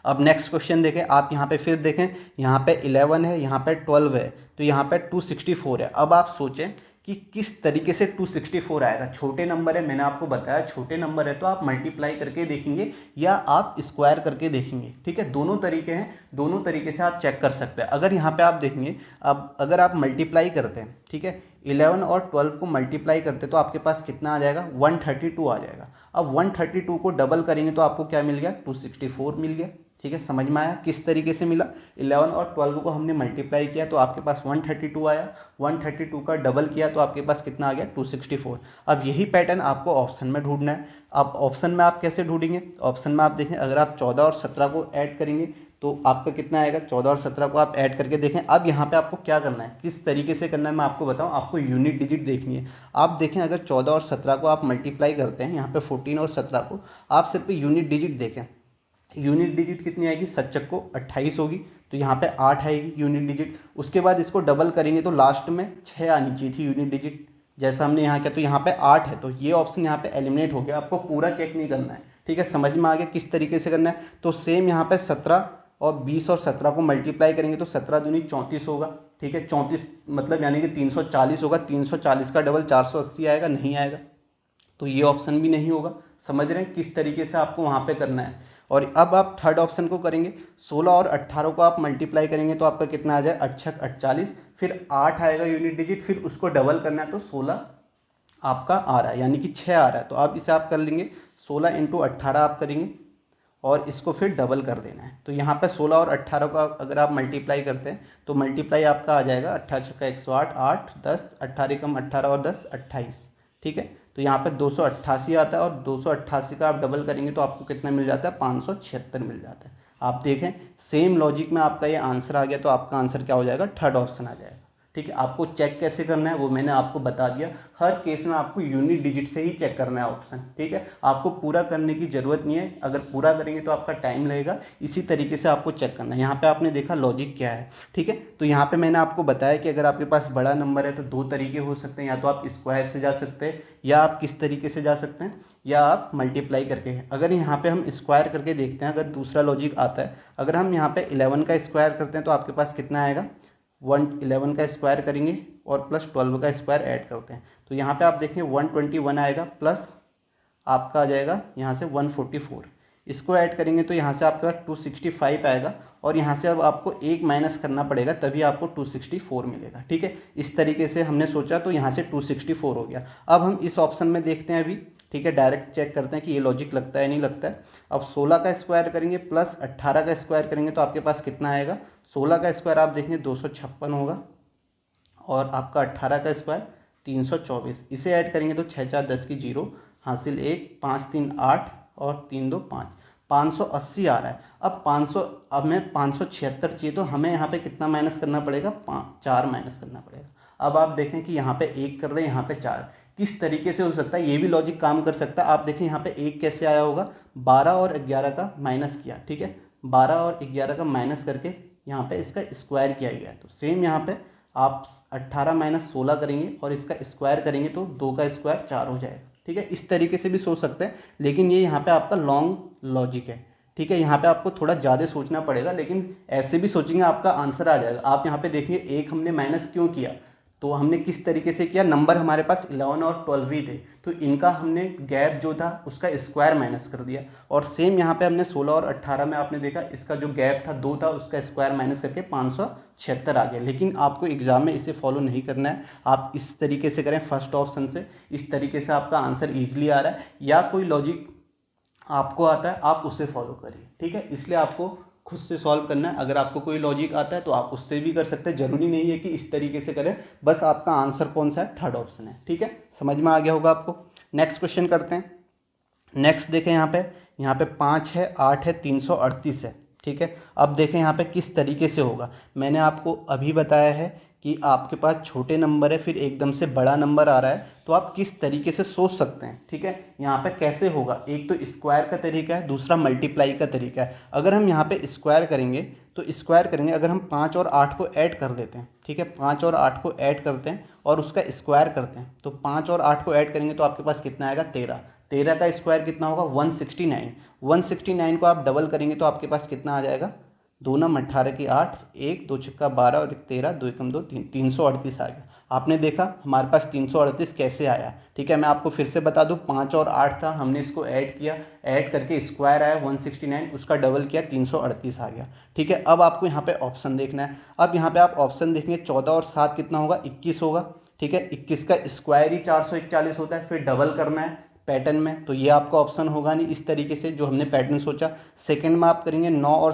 अब नेक्स्ट क्वेश्चन देखें, आप यहाँ पे फिर देखें, यहाँ पे 11 है, यहाँ पे 12 है, तो यहाँ पे 264 है। अब आप सोचें कि किस तरीके से 264 आएगा। छोटे नंबर है, मैंने आपको बताया छोटे नंबर है तो आप मल्टीप्लाई करके देखेंगे या आप स्क्वायर करके देखेंगे। ठीक है, दोनों तरीके हैं, दोनों तरीके से आप चेक कर सकते हैं। अगर यहाँ पे आप देखेंगे, अब अगर आप मल्टीप्लाई करते हैं, ठीक है, 11 और 12 को मल्टीप्लाई करते तो आपके पास कितना आ जाएगा, 132 आ जाएगा। अब 132 को डबल करेंगे तो आपको क्या मिल गया, 264 मिल गया। ठीक है, समझ में आया किस तरीके से मिला। 11 और 12 को हमने मल्टीप्लाई किया तो आपके पास 132 आया, 132 का डबल किया तो आपके पास कितना आ गया, 264। अब यही पैटर्न आपको ऑप्शन में ढूंढना है। अब ऑप्शन में आप कैसे ढूंढेंगे, ऑप्शन में आप देखें, अगर आप 14 और 17 को ऐड करेंगे तो आपका कितना आएगा, 14 और 17 को आप ऐड करके देखें। अब यहाँ पे आपको क्या करना है, किस तरीके से करना है मैं आपको बताऊँ। आपको यूनिट डिजिट देखनी है। आप देखें, अगर 14 और 17 को आप मल्टीप्लाई करते हैं, यहाँ पे 14 और 17 को आप सिर्फ यूनिट डिजिट देखें, यूनिट डिजिट कितनी आएगी, 7 को 28 होगी, तो यहाँ पे 8 आएगी यूनिट डिजिट। उसके बाद इसको डबल करेंगे तो लास्ट में 6 आनी चाहिए थी यूनिट डिजिट, जैसा हमने यहाँ किया। तो यहाँ पे 8 है, तो ये ऑप्शन यहाँ पे एलिमिनेट हो गया। आपको पूरा चेक नहीं करना है। ठीक है, समझ में आ गया किस तरीके से करना है। तो सेम यहाँ पे 17 और 20 और 17 को मल्टीप्लाई करेंगे तो 17 दूनी 34 होगा। ठीक है, 34 मतलब यानी कि 340 होगा। 340 का डबल 480 आएगा, नहीं आएगा, तो ये ऑप्शन भी नहीं होगा। समझ रहे हैं किस तरीके से आपको वहाँ पे करना है। और अब आप थर्ड ऑप्शन को करेंगे, 16 और 18 को आप मल्टीप्लाई करेंगे तो आपका कितना आ जाए, 8 × 48, फिर 8 आएगा यूनिट डिजिट, फिर उसको डबल करना है तो 16 आपका आ रहा है, यानी कि 6 आ रहा है। तो आप इसे आप कर लेंगे, 16 × 18 आप करेंगे और इसको फिर डबल कर देना है। तो यहाँ पे 16 और 18 का अगर आप मल्टीप्लाई करते हैं तो मल्टीप्लाई आपका आ जाएगा 18 × 108, 8, 10, 18 × 18 और 10, 28। ठीक है, तो यहाँ पे 288 आता है और 288 का आप डबल करेंगे तो आपको कितना मिल जाता है, 576 मिल जाता है। आप देखें सेम लॉजिक में आपका ये आंसर आ गया, तो आपका आंसर क्या हो जाएगा, थर्ड ऑप्शन आ जाएगा। ठीक है, आपको चेक कैसे करना है वो मैंने आपको बता दिया। हर केस में आपको यूनिट डिजिट से ही चेक करना है ऑप्शन। ठीक है, आपको पूरा करने की ज़रूरत नहीं है, अगर पूरा करेंगे तो आपका टाइम लगेगा। इसी तरीके से आपको चेक करना है। यहाँ पे आपने देखा लॉजिक क्या है। ठीक है, तो यहाँ पे मैंने आपको बताया कि अगर आपके पास बड़ा नंबर है तो दो तरीके हो सकते हैं, या तो आप स्क्वायर से जा सकते हैं या आप किस तरीके से जा सकते हैं, या आप मल्टीप्लाई करके हैं। अगर यहाँ पे हम स्क्वायर करके देखते हैं, अगर दूसरा लॉजिक आता है, अगर हम यहाँ पे 11 का स्क्वायर करते हैं तो आपके पास कितना आएगा, 11 का स्क्वायर करेंगे और प्लस 12 का स्क्वायर ऐड करते हैं तो यहाँ पे आप देखें 121 आएगा, प्लस आपका आ जाएगा यहाँ से 144। इसको ऐड करेंगे तो यहाँ से आपका 265 आएगा और यहाँ से अब आपको एक माइनस करना पड़ेगा, तभी आपको 264 मिलेगा। ठीक है, इस तरीके से हमने सोचा तो यहाँ से 264 हो गया। अब हम इस ऑप्शन में देखते हैं अभी। ठीक है, डायरेक्ट चेक करते हैं कि ये लॉजिक लगता है नहीं लगता है। अब 16 का स्क्वायर करेंगे प्लस 18 का स्क्वायर करेंगे तो आपके पास कितना आएगा, 16 का स्क्वायर आप देखेंगे 256 होगा और आपका 18 का स्क्वायर 324। इसे ऐड करेंगे तो 6 4 10 की 0 हासिल 1, 5 3 8 और 3 2 5, 580 आ रहा है। अब 500, अब हमें 576 चाहिए तो हमें यहाँ पे कितना माइनस करना पड़ेगा, 4 माइनस करना पड़ेगा। अब आप देखें कि यहाँ पे 1 कर रहे हैं, यहाँ पे 4, किस तरीके से हो सकता है, ये भी लॉजिक काम कर सकता है। आप देखें यहाँ पे 1 कैसे आया होगा, 12 और 11 का माइनस किया। ठीक है, 12 और 11 का माइनस करके यहाँ पे इसका स्क्वायर किया गया है। तो सेम यहाँ पे आप 18 - 16 करेंगे और इसका स्क्वायर करेंगे तो 2 का स्क्वायर 4 हो जाएगा। ठीक है, इस तरीके से भी सोच सकते हैं, लेकिन ये यहाँ पे आपका लॉन्ग लॉजिक है। ठीक है, यहाँ पे आपको थोड़ा ज़्यादा सोचना पड़ेगा, लेकिन ऐसे भी सोचेंगे आपका आंसर आ जाएगा। आप यहाँ पे देखिए 1 हमने माइनस क्यों किया, तो हमने किस तरीके से किया, नंबर हमारे पास 11 और 12 ही थे, तो इनका हमने गैप जो था उसका स्क्वायर माइनस कर दिया। और सेम यहाँ पे हमने 16 और 18 में आपने देखा इसका जो गैप था 2 था, उसका स्क्वायर माइनस करके 576 आ गया। लेकिन आपको एग्जाम में इसे फॉलो नहीं करना है, आप इस तरीके से करें फर्स्ट ऑप्शन से, इस तरीके से आपका आंसर ईजिली आ रहा है, या कोई लॉजिक आपको आता है आप उसे फॉलो करिए, ठीक है। इसलिए आपको खुद से सॉल्व करना है। अगर आपको कोई लॉजिक आता है तो आप उससे भी कर सकते हैं, जरूरी नहीं है कि इस तरीके से करें, बस आपका आंसर कौन सा है, थर्ड ऑप्शन है, ठीक है। समझ में आ गया होगा आपको। नेक्स्ट क्वेश्चन करते हैं। नेक्स्ट देखें यहाँ पे 5 है, 8 है, 338 है, ठीक है। अब देखें यहाँ पे किस तरीके से होगा। मैंने आपको अभी बताया है कि आपके पास छोटे नंबर है फिर एकदम से बड़ा नंबर आ रहा है, तो आप किस तरीके से सोच सकते हैं, ठीक है। यहाँ पे कैसे होगा, एक तो स्क्वायर का तरीका है, दूसरा मल्टीप्लाई का तरीका है। अगर हम यहाँ पे स्क्वायर करेंगे तो स्क्वायर करेंगे, अगर हम 5 और 8 को ऐड कर देते हैं, ठीक है, 5 और 8 को ऐड करते हैं और उसका स्क्वायर करते हैं, तो 5 और 8 को ऐड करेंगे तो आपके पास कितना आएगा, 13। 13 का स्क्वायर कितना होगा, 169। 169 को आप डबल करेंगे तो आपके पास कितना आ जाएगा, 2 नम 18 की 8, 1 2 छक्का 12 और 1 13, 2 एकम 2 3, 338 आ गया। आपने देखा हमारे पास 338 कैसे आया, ठीक है। मैं आपको फिर से बता दूं, 5 और 8 था, हमने इसको ऐड किया, ऐड करके स्क्वायर आया 169, उसका डबल किया 338 आ गया, ठीक है। अब आपको यहाँ पे ऑप्शन देखना है। अब यहाँ पे आप ऑप्शन देखेंगे 14 और 7 कितना होगा, 21 होगा, ठीक है। 21 का स्क्वायर ही 441 होता है, फिर डबल करना है पैटर्न में, तो ये आपका ऑप्शन होगा नहीं इस तरीके से जो हमने पैटर्न सोचा। सेकंड में आप करेंगे 9 और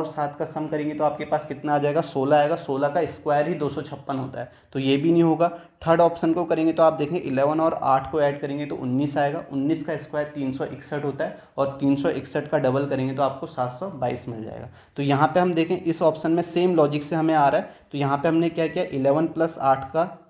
7 का सम करेंगे तो आपके पास कितना आ जाएगा, 16 आएगा। 16 का स्क्वायर ही 256 होता है, तो ये भी नहीं होगा। थर्ड ऑप्शन को करेंगे तो आप देखेंगे 11 और 8 को ऐड करेंगे तो 19 आएगा। 19 का स्क्वायर 361 होता है और 361 का डबल करेंगे तो आपको 722 मिल जाएगा। तो यहाँ पे हम देखें इस ऑप्शन में सेम लॉजिक से हमें आ रहा है, तो यहाँ पे हमने क्या किया, 11 + 8 का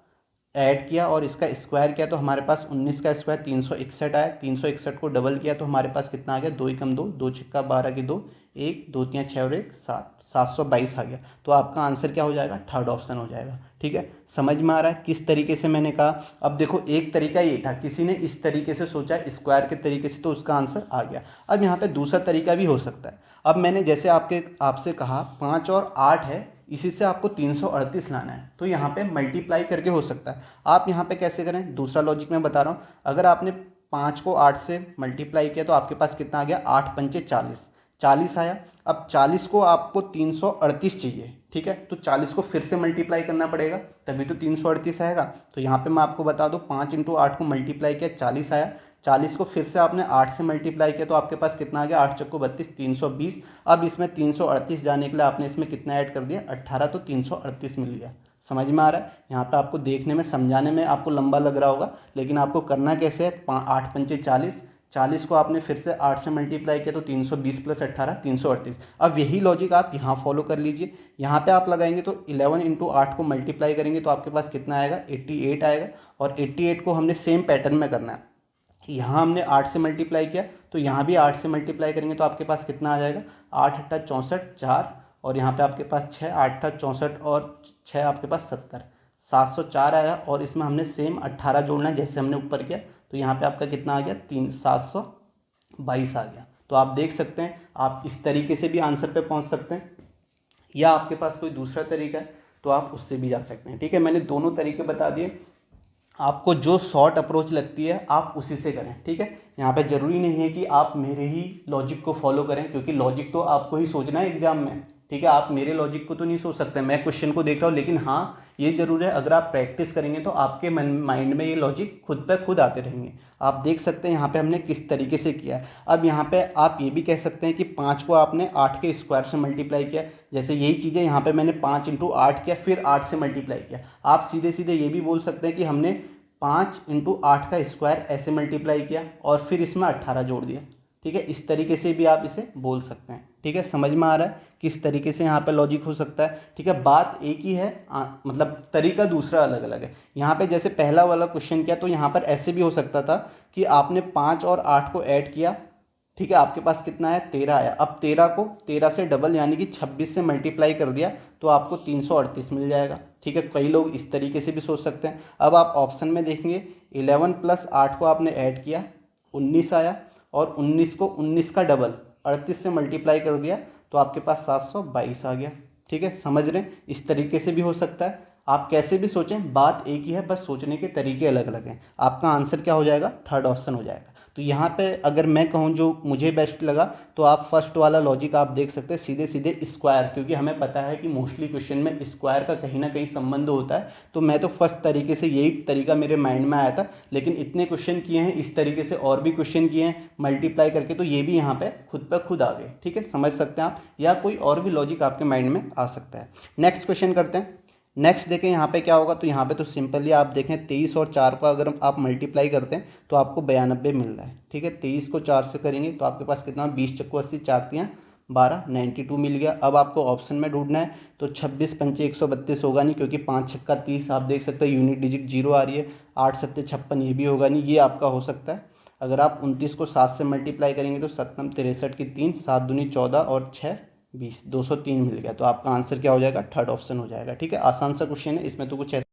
ऐड किया और इसका स्क्वायर किया तो हमारे पास 19 का स्क्वायर 361 आया। 361 को डबल किया तो हमारे पास कितना आ गया, 2 एकम 2, 2 छक्का 12 की 2, 1 2 3 6 और 1 7, 722 आ गया। तो आपका आंसर क्या हो जाएगा, थर्ड ऑप्शन हो जाएगा, ठीक है। समझ में आ रहा है किस तरीके से मैंने कहा। अब देखो एक तरीका ये था, किसी ने इस तरीके से सोचा स्क्वायर के तरीके से, तो उसका आंसर आ गया। अब यहाँ पे दूसरा तरीका भी हो सकता है। अब मैंने जैसे आपसे कहा 5 और 8 है, इसी से आपको 338 लाना है, तो यहाँ पे मल्टीप्लाई करके हो सकता है। आप यहाँ पे कैसे करें, दूसरा लॉजिक मैं बता रहा हूँ। अगर आपने 5 को 8 से मल्टीप्लाई किया तो आपके पास कितना आ गया, 8 पंचे 40, 40 आया। अब 40 को आपको 338 चाहिए, ठीक है, तो 40 को फिर से मल्टीप्लाई करना पड़ेगा, तभी तो 338 आएगा। तो यहाँ पे मैं आपको बता दूँ 5 × 8 को मल्टीप्लाई किया 40 आया। 40 को फिर से आपने 8 से मल्टीप्लाई किया तो आपके पास कितना आ गया, 8 चक्को 32, 320। अब इसमें 338 जाने के लिए आपने इसमें कितना ऐड कर दिया, 18, तो 338 मिल गया। समझ में आ रहा है। यहाँ पे आपको देखने में समझाने में आपको लंबा लग रहा होगा, लेकिन आपको करना कैसे है, 8 पंचे 40, 40 को आपने फिर से 8 से मल्टीप्लाई किया तो 320 + 18 338। अब यही लॉजिक आप यहाँ फॉलो कर लीजिए। यहाँ पे आप लगाएंगे तो 11 × 8 को मल्टीप्लाई करेंगे तो आपके पास कितना आएगा, 88 आएगा। और 88 को हमने सेम पैटर्न में करना है। यहाँ हमने 8 से मल्टीप्लाई किया तो यहाँ भी 8 से मल्टीप्लाई करेंगे तो आपके पास कितना आ जाएगा, 8 × 8 = 64, 4 और यहाँ पे आपके पास 6, 8 × 8 = 64 और 6 आपके पास 70, 704 आया। और इसमें हमने सेम 18 जोड़ना है जैसे हमने ऊपर किया, तो यहाँ पे आपका कितना आ गया, 722 आ गया। तो आप देख सकते हैं आप इस तरीके से भी आंसर पे पहुँच सकते हैं, या आपके पास कोई दूसरा तरीका है तो आप उससे भी जा सकते हैं, ठीक है। मैंने दोनों तरीके बता दिए, आपको जो शॉर्ट अप्रोच लगती है आप उसी से करें, ठीक है। यहाँ पे ज़रूरी नहीं है कि आप मेरे ही लॉजिक को फॉलो करें, क्योंकि लॉजिक तो आपको ही सोचना है एग्जाम में, ठीक है। आप मेरे लॉजिक को तो नहीं सोच सकते, मैं क्वेश्चन को देख रहा हूँ, लेकिन हाँ ये ज़रूर है अगर आप प्रैक्टिस करेंगे तो आपके माइंड में ये लॉजिक खुद पे खुद आते रहेंगे। आप देख सकते हैं यहाँ पे हमने किस तरीके से किया है। अब यहाँ पे आप ये भी कह सकते हैं कि 5 को आपने 8 के स्क्वायर से मल्टीप्लाई किया, जैसे यही चीज़ें यहाँ पे मैंने 5 × 8 किया फिर 8 से मल्टीप्लाई किया। आप सीधे सीधे ये भी बोल सकते हैं कि हमने 5 × 8 का स्क्वायर ऐसे मल्टीप्लाई किया और फिर इसमें 18 जोड़ दिया, ठीक है। इस तरीके से भी आप इसे बोल सकते हैं, ठीक है। समझ में आ रहा है किस तरीके से यहाँ पे लॉजिक हो सकता है, ठीक है। बात एक ही है, मतलब तरीका दूसरा अलग अलग है। यहाँ पे जैसे पहला वाला क्वेश्चन किया तो यहाँ पर ऐसे भी हो सकता था कि आपने 5 और 8 को ऐड किया, ठीक है, आपके पास कितना है, 13 आया। अब 13 को 13 से डबल यानी कि 26 से मल्टीप्लाई कर दिया तो आपको 338 मिल जाएगा, ठीक है। कई लोग इस तरीके से भी सोच सकते हैं। अब आप ऑप्शन में देखेंगे 11 + 8 को आपने ऐड किया, 19 आया। और 19 को 19 का डबल 38 से मल्टीप्लाई कर दिया तो आपके पास 722 आ गया, ठीक है। समझ रहे हैं, इस तरीके से भी हो सकता है। आप कैसे भी सोचें बात एक ही है, बस सोचने के तरीके अलग अलग हैं। आपका आंसर क्या हो जाएगा, थर्ड ऑप्शन हो जाएगा। तो यहाँ पे अगर मैं कहूँ जो मुझे बेस्ट लगा, तो आप फर्स्ट वाला लॉजिक आप देख सकते हैं, सीधे सीधे स्क्वायर, क्योंकि हमें पता है कि मोस्टली क्वेश्चन में स्क्वायर का कहीं ना कहीं संबंध होता है। तो मैं तो फर्स्ट तरीके से यही तरीका मेरे माइंड में आया था, लेकिन इतने क्वेश्चन किए हैं इस तरीके से, और भी क्वेश्चन किए हैं मल्टीप्लाई करके, तो ये भी यहाँ पे खुद आ गए। ठीक है, समझ सकते हैं आप, या कोई और भी लॉजिक आपके माइंड में आ सकता है। नेक्स्ट क्वेश्चन करते हैं। नेक्स्ट देखें यहाँ पे क्या होगा, तो यहाँ पे तो सिंपली आप देखें 23 और 4 को अगर आप मल्टीप्लाई करते हैं तो आपको 92 मिल रहा है। ठीक है, 23 को 4 से करेंगे तो आपके पास कितना, 20 चक्को 80, 4 तियाँ 12, 92 मिल गया। अब आपको ऑप्शन में ढूंढना है, तो 26 पंचे 132 होगा नहीं, क्योंकि 5 छक्का 30 आप देख सकते हैं यूनिट डिजिट 0 आ रही है। 8 सत्ते 56 ये भी होगा नहीं, ये आपका हो सकता है। अगर आप 29 को 7 से मल्टीप्लाई करेंगे तो 7 63 की 3, 7 दूनी 14 और 6 20, 203 मिल गया। तो आपका आंसर क्या हो जाएगा, थर्ड ऑप्शन हो जाएगा। ठीक है, आसान सा क्वेश्चन है, इसमें तो कुछ ऐसा।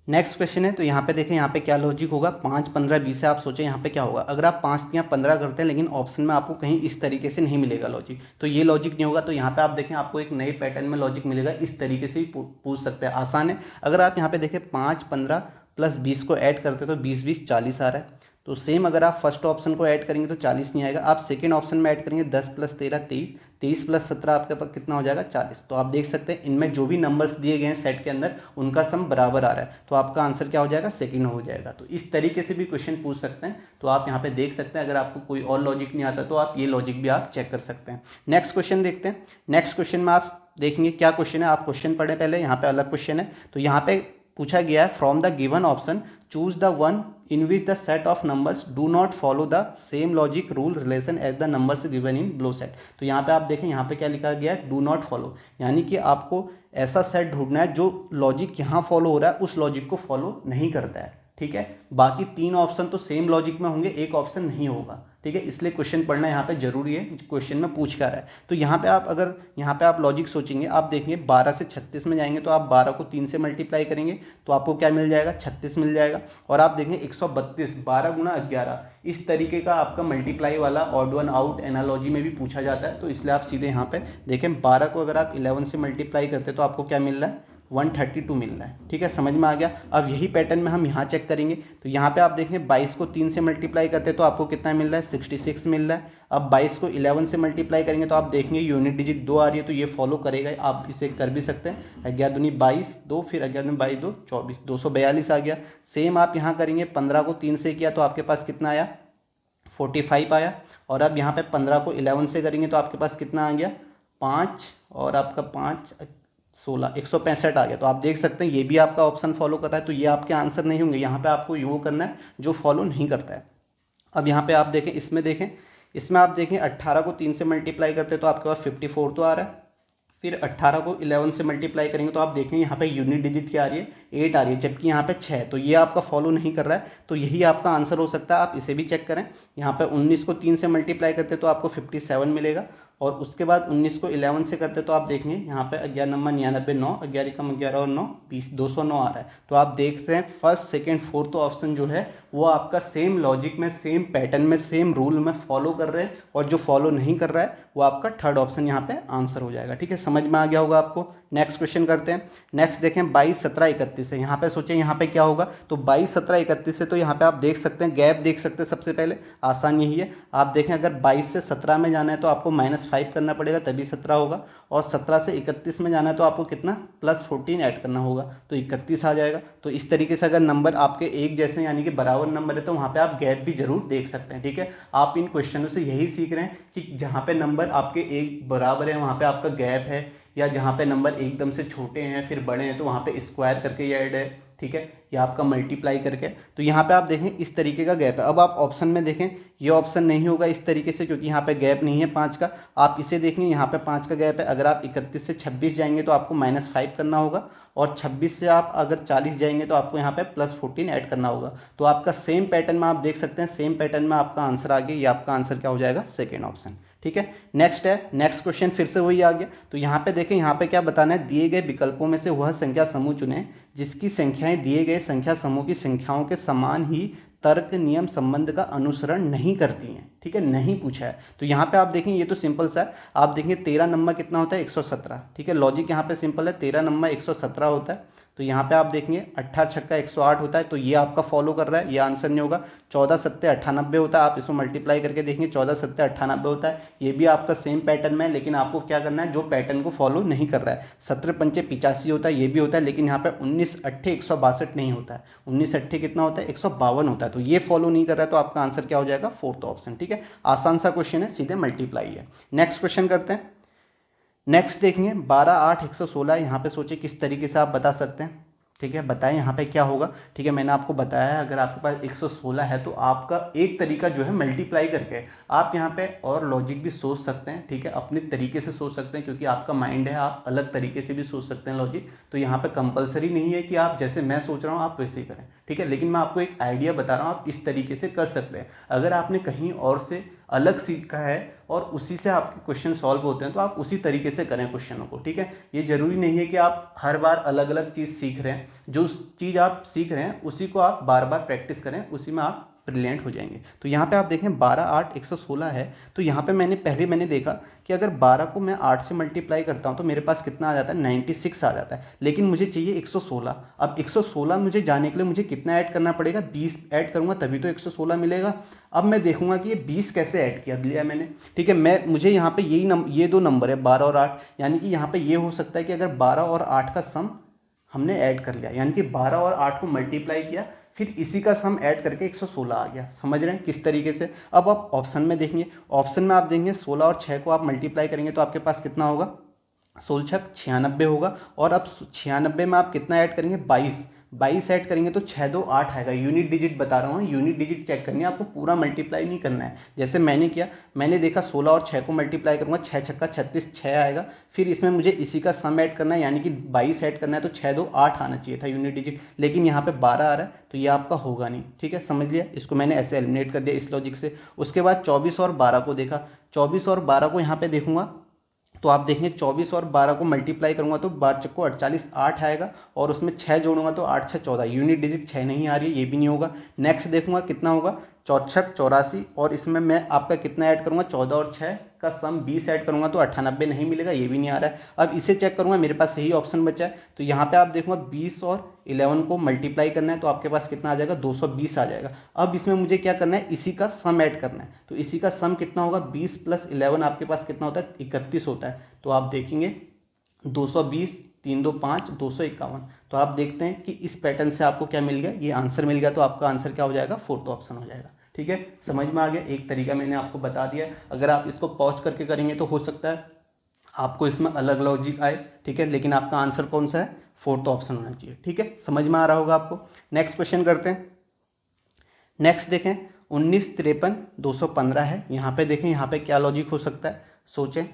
नेक्स्ट क्वेश्चन है, तो यहाँ पे देखें यहाँ पे क्या लॉजिक होगा, 5 15 20 से आप सोचें यहाँ पे क्या होगा। अगर आप 5 या 15 करते हैं लेकिन ऑप्शन में आपको कहीं इस तरीके से नहीं मिलेगा लॉजिक, तो ये लॉजिक नहीं होगा। तो यहाँ पे आप देखें आपको एक नए पैटर्न में लॉजिक मिलेगा, इस तरीके से ही पूछ सकते हैं, आसान है। अगर आप यहाँ पे देखें 5 15 प्लस 20 को ऐड करते तो 20 20 40 आ रहा है। तो सेम अगर आप फर्स्ट ऑप्शन को ऐड करेंगे तो 40 नहीं आएगा। आप सेकेंड ऑप्शन में ऐड करेंगे 10 प्लस 13 23, 23 प्लस 17 आपके पास कितना हो जाएगा, 40। तो आप देख सकते हैं इनमें जो भी नंबर्स दिए गए हैं सेट के अंदर उनका सम बराबर आ रहा है, तो आपका आंसर क्या हो जाएगा, सेकंड हो जाएगा। तो इस तरीके से भी क्वेश्चन पूछ सकते हैं। तो आप यहाँ पे देख सकते हैं, अगर आपको कोई और लॉजिक नहीं आता तो आप ये लॉजिक भी आप चेक कर सकते हैं। नेक्स्ट क्वेश्चन देखते हैं। नेक्स्ट क्वेश्चन में आप देखेंगे क्या क्वेश्चन है, आप क्वेश्चन पढ़ें पहले, यहाँ पे अलग क्वेश्चन है। तो यहाँ पे पूछा गया है, from the given option choose the one in which the set of numbers do not follow the same logic rule relation as the numbers given in below set। तो यहाँ पे आप देखें, यहाँ पे क्या लिखा गया है, do not follow, यानी कि आपको ऐसा सेट ढूंढना है जो लॉजिक यहाँ फॉलो हो रहा है उस लॉजिक को फॉलो नहीं करता है। ठीक है, बाकी 3 ऑप्शन तो सेम लॉजिक में होंगे, एक ऑप्शन नहीं होगा। ठीक है, इसलिए क्वेश्चन पढ़ना यहाँ पे जरूरी है, क्वेश्चन में पूछ क्या रहा है। तो यहाँ पे आप अगर यहाँ पे आप लॉजिक सोचेंगे, आप देखेंगे 12 से 36 में जाएंगे तो आप 12 को 3 से मल्टीप्लाई करेंगे तो आपको क्या मिल जाएगा, 36 मिल जाएगा। और आप देखेंगे 132 12 गुना 11, इस तरीके का आपका मल्टीप्लाई वाला ऑड वन आउट एनालॉजी में भी पूछा जाता है। तो इसलिए आप सीधे यहाँ पे देखें 12 को अगर आप 11 से मल्टीप्लाई करते तो आपको क्या मिल रहा है, 132 मिल रहा है। ठीक है, समझ में आ गया। अब यही पैटर्न में हम यहाँ चेक करेंगे, तो यहाँ पे आप देखेंगे 22 को 3 से मल्टीप्लाई करते तो आपको कितना मिल रहा है, 66 मिल रहा है। अब 22 को 11 से मल्टीप्लाई करेंगे तो आप देखेंगे यूनिट डिजिट 2 आ रही है, तो ये फॉलो करेगा, आप इसे कर भी सकते हैं। 11 दूनी 22 2, फिर 11 दूनी 22 2 24, 242 आ गया। सेम आप यहाँ करेंगे, 15 को 3 से किया तो आपके पास कितना आया, 45 आया। और अब यहाँ पे 15 को 11 से करेंगे तो आपके पास कितना आ गया, 5, और आपका 5 16, 165 आ गया। तो आप देख सकते हैं ये भी आपका ऑप्शन फॉलो कर रहा है, तो ये आपके आंसर नहीं होंगे। यहाँ पे आपको वो करना है जो फॉलो नहीं करता है। अब यहाँ पे आप देखें, इसमें आप देखें 18 को 3 से मल्टीप्लाई करते तो आपके पास 54 तो आ रहा है। फिर 18 को 11 से मल्टीप्लाई करेंगे तो आप देखेंगे यहाँ पे यूनिट डिजिट क्या आ रही है, 8 आ रही है, जबकि यहाँ पे 6, तो ये आपका फॉलो नहीं कर रहा है। तो यही आपका आंसर हो सकता है, आप इसे भी चेक करें। यहाँ पे 19 को 3 से मल्टीप्लाई करते तो आपको 57 मिलेगा। और उसके बाद 19 को 11 से करते तो आप देखेंगे यहाँ पे 11 नंबर 99 9, 11 कम 11 और 9 20, 209 आ रहा है। तो आप देख रहे हैं फर्स्ट सेकंड फोर्थ ऑप्शन जो है वो आपका सेम लॉजिक में, सेम पैटर्न में, सेम रूल में फॉलो कर रहे हैं, और जो फॉलो नहीं कर रहा है वो आपका थर्ड ऑप्शन यहाँ पे आंसर हो जाएगा। ठीक है, समझ में आ गया होगा आपको। नेक्स्ट क्वेश्चन करते हैं। नेक्स्ट देखें 22 17 31 है। यहाँ पे सोचें यहाँ पे क्या होगा, तो 22 17 31 है, तो यहाँ पे आप देख सकते हैं गैप देख सकते हैं। सबसे पहले आसान यही है, आप देखें अगर 22 से 17 में जाना है तो आपको -5 करना पड़ेगा तभी 17 होगा, और 17 से 31 में जाना है तो आपको कितना, +14 ऐड करना होगा, तो 31 आ जाएगा। तो इस तरीके से अगर नंबर आपके एक जैसे यानी कि बराबर नंबर है तो वहाँ पे आप गैप भी जरूर देख सकते हैं। ठीक है, आप इन क्वेश्चनों से यही सीख रहे हैं कि जहाँ पे नंबर आपके एक बराबर है वहाँ पे आपका गैप है, या जहाँ पे नंबर एकदम से छोटे हैं फिर बड़े हैं तो वहाँ पे स्क्वायर करके ये ऐड है। ठीक है, या आपका मल्टीप्लाई करके। तो यहाँ पे आप देखें इस तरीके का गैप है। अब आप ऑप्शन में देखें, ये ऑप्शन नहीं होगा इस तरीके से क्योंकि यहाँ पे गैप नहीं है 5 का। आप इसे देखें, यहाँ पे 5 का गैप है। अगर आप 31 से 26 जाएंगे तो आपको -5 करना होगा, और 26 से आप अगर 40 जाएंगे तो आपको यहाँ पे +14 ऐड करना होगा। तो आपका सेम पैटर्न में आप देख सकते हैं, सेम पैटर्न में आपका आंसर आ गया। ये आपका आंसर क्या हो जाएगा, सेकेंड ऑप्शन। ठीक है, नेक्स्ट है, नेक्स्ट क्वेश्चन फिर से वही आ गया। तो यहाँ पे देखें, यहाँ पे क्या बताना है, दिए गए विकल्पों में से वह संख्या समूह चुनें जिसकी संख्याएं दिए गए संख्या समूह की संख्याओं के समान ही तर्क नियम संबंध का अनुसरण नहीं करती हैं, ठीक है, नहीं पूछा है। तो यहाँ पे आप देखें ये तो सिंपल सा है, आप देखेंगे 13 नंबर कितना होता है 117, ठीक है, लॉजिक यहाँ पे सिंपल है, 13 नंबर 117 होता है। तो यहाँ पे आप देखेंगे 18 छक्का 108 होता है, तो ये आपका फॉलो कर रहा है, ये आंसर नहीं होगा। 14 सत्ते 98 होता है, आप इसको मल्टीप्लाई करके देखेंगे 14 सत्ते 98 होता है, ये भी आपका सेम पैटर्न में है, लेकिन आपको क्या करना है, जो पैटर्न को फॉलो नहीं कर रहा है। 17 पंचे 85 होता है, ये भी होता है, लेकिन यहाँ पे 19 अट्ठे 162 नहीं होता है, 19 अट्ठे कितना होता है 152 होता है, तो ये फॉलो नहीं कर रहा है, तो आपका आंसर क्या हो जाएगा, फोर्थ ऑप्शन, ठीक है। आसान सा क्वेश्चन है, सीधे मल्टीप्लाई है। नेक्स्ट क्वेश्चन करते हैं। नेक्स्ट देखेंगे 12 8 116, यहाँ पे सोचिए किस तरीके से आप बता सकते हैं, ठीक है, बताएं यहाँ पे क्या होगा, ठीक है। मैंने आपको बताया है अगर आपके पास 116 है तो आपका एक तरीका जो है मल्टीप्लाई करके आप यहाँ पे और लॉजिक भी सोच सकते हैं, ठीक है, अपने तरीके से सोच सकते हैं, क्योंकि आपका माइंड है, आप अलग तरीके से भी सोच सकते हैं लॉजिक। तो यहाँ पे कंपलसरी नहीं है कि आप जैसे मैं सोच रहा हूँ आप वैसे ही करें, ठीक है, लेकिन मैं आपको एक आइडिया बता रहा हूँ, आप इस तरीके से कर सकते हैं। अगर आपने कहीं और से अलग सीखा है और उसी से आपके क्वेश्चन सॉल्व होते हैं तो आप उसी तरीके से करें क्वेश्चनों को, ठीक है। ये जरूरी नहीं है कि आप हर बार अलग अलग चीज़ सीख रहे हैं, जो चीज़ आप सीख रहे हैं उसी को आप बार बार प्रैक्टिस करें, उसी में आप ब्रिलियंट हो जाएंगे। तो यहाँ पे आप देखें 12 8 116 है, तो यहाँ पे मैंने देखा कि अगर 12 को मैं 8 से मल्टीप्लाई करता हूँ तो मेरे पास कितना आ जाता है 96 आ जाता है, लेकिन मुझे चाहिए 116। अब 116 मुझे जाने के लिए मुझे कितना ऐड करना पड़ेगा, 20 ऐड करूँगा तभी तो 116 मिलेगा। अब मैं देखूंगा कि ये 20 कैसे ऐड किया लिया मैंने, ठीक है। मुझे यहाँ पे ये दो नंबर है 12 और 8, यानी कि यहाँ पे ये हो सकता है कि अगर 12 और 8 का सम हमने ऐड कर लिया, यानी कि 12 और 8 को मल्टीप्लाई किया, फिर इसी का सम ऐड करके 116 आ गया। समझ रहे हैं किस तरीके से। अब आप ऑप्शन में देखेंगे, ऑप्शन में आप देंगे 16 और 6 को आप मल्टीप्लाई करेंगे तो आपके पास कितना होगा, 16 छक 96 होगा, और अब 96 में आप कितना ऐड करेंगे 22 ऐड करेंगे तो 6 2 8 आएगा। यूनिट डिजिट बता रहा हूँ, यूनिट डिजिट चेक करनी है आपको, पूरा मल्टीप्लाई नहीं करना है। जैसे मैंने किया, मैंने देखा 16 और 6 को मल्टीप्लाई करूँगा, 6 छक्का 36 6 आएगा, फिर इसमें मुझे इसी का सम ऐड करना है, यानी कि 22 ऐड करना है, तो 6 2 8 आना चाहिए था यूनिट डिजिट, लेकिन यहाँ पे 12 आ रहा है, तो ये आपका होगा नहीं, ठीक है, समझ लिया। इसको मैंने ऐसे एलिमिनेट कर दिया इस लॉजिक से। उसके बाद 24 और 12 को देखा, 24 और 12 को यहाँ पे देखूंगा तो आप देखेंगे 24 और 12 को मल्टीप्लाई करूंगा तो 12 चक्को 48 8 आएगा, और उसमें 6 जोड़ूंगा तो 8 6 14, यूनिट डिजिट 6 नहीं आ रही है, ये भी नहीं होगा। नेक्स्ट देखूंगा कितना होगा 4 छक 84, और इसमें मैं आपका कितना ऐड करूंगा 14 और 6 का सम 20 ऐड करूंगा तो 98 नहीं मिलेगा, ये भी नहीं आ रहा है। अब इसे चेक करूंगा, मेरे पास यही ऑप्शन बचा है, तो यहाँ पे आप देखूंगा 20 और 11 को मल्टीप्लाई करना है तो आपके पास कितना आ जाएगा 220 आ जाएगा। अब इसमें मुझे क्या करना है, इसी का सम ऐड करना है, तो इसी का सम कितना होगा 20 + 11 आपके पास कितना होता है 31 होता है। तो आप देखेंगे 220 3 2 5 251, तो आप देखते हैं कि इस पैटर्न से आपको क्या मिल गया, ये आंसर मिल गया, तो आपका आंसर क्या हो जाएगा, फोर्थ ऑप्शन हो जाएगा, ठीक है। समझ में आ गया, एक तरीका मैंने आपको बता दिया। अगर आप इसको पॉज करके करेंगे तो हो सकता है आपको इसमें अलग लॉजिक आए, ठीक है, लेकिन आपका आंसर कौन सा है, फोर्थ ऑप्शन होना चाहिए, ठीक है। समझ में आ रहा होगा आपको। नेक्स्ट क्वेश्चन करते हैं। नेक्स्ट देखें 19 53 215 है, यहाँ पे देखें यहाँ पे क्या लॉजिक हो सकता है, सोचें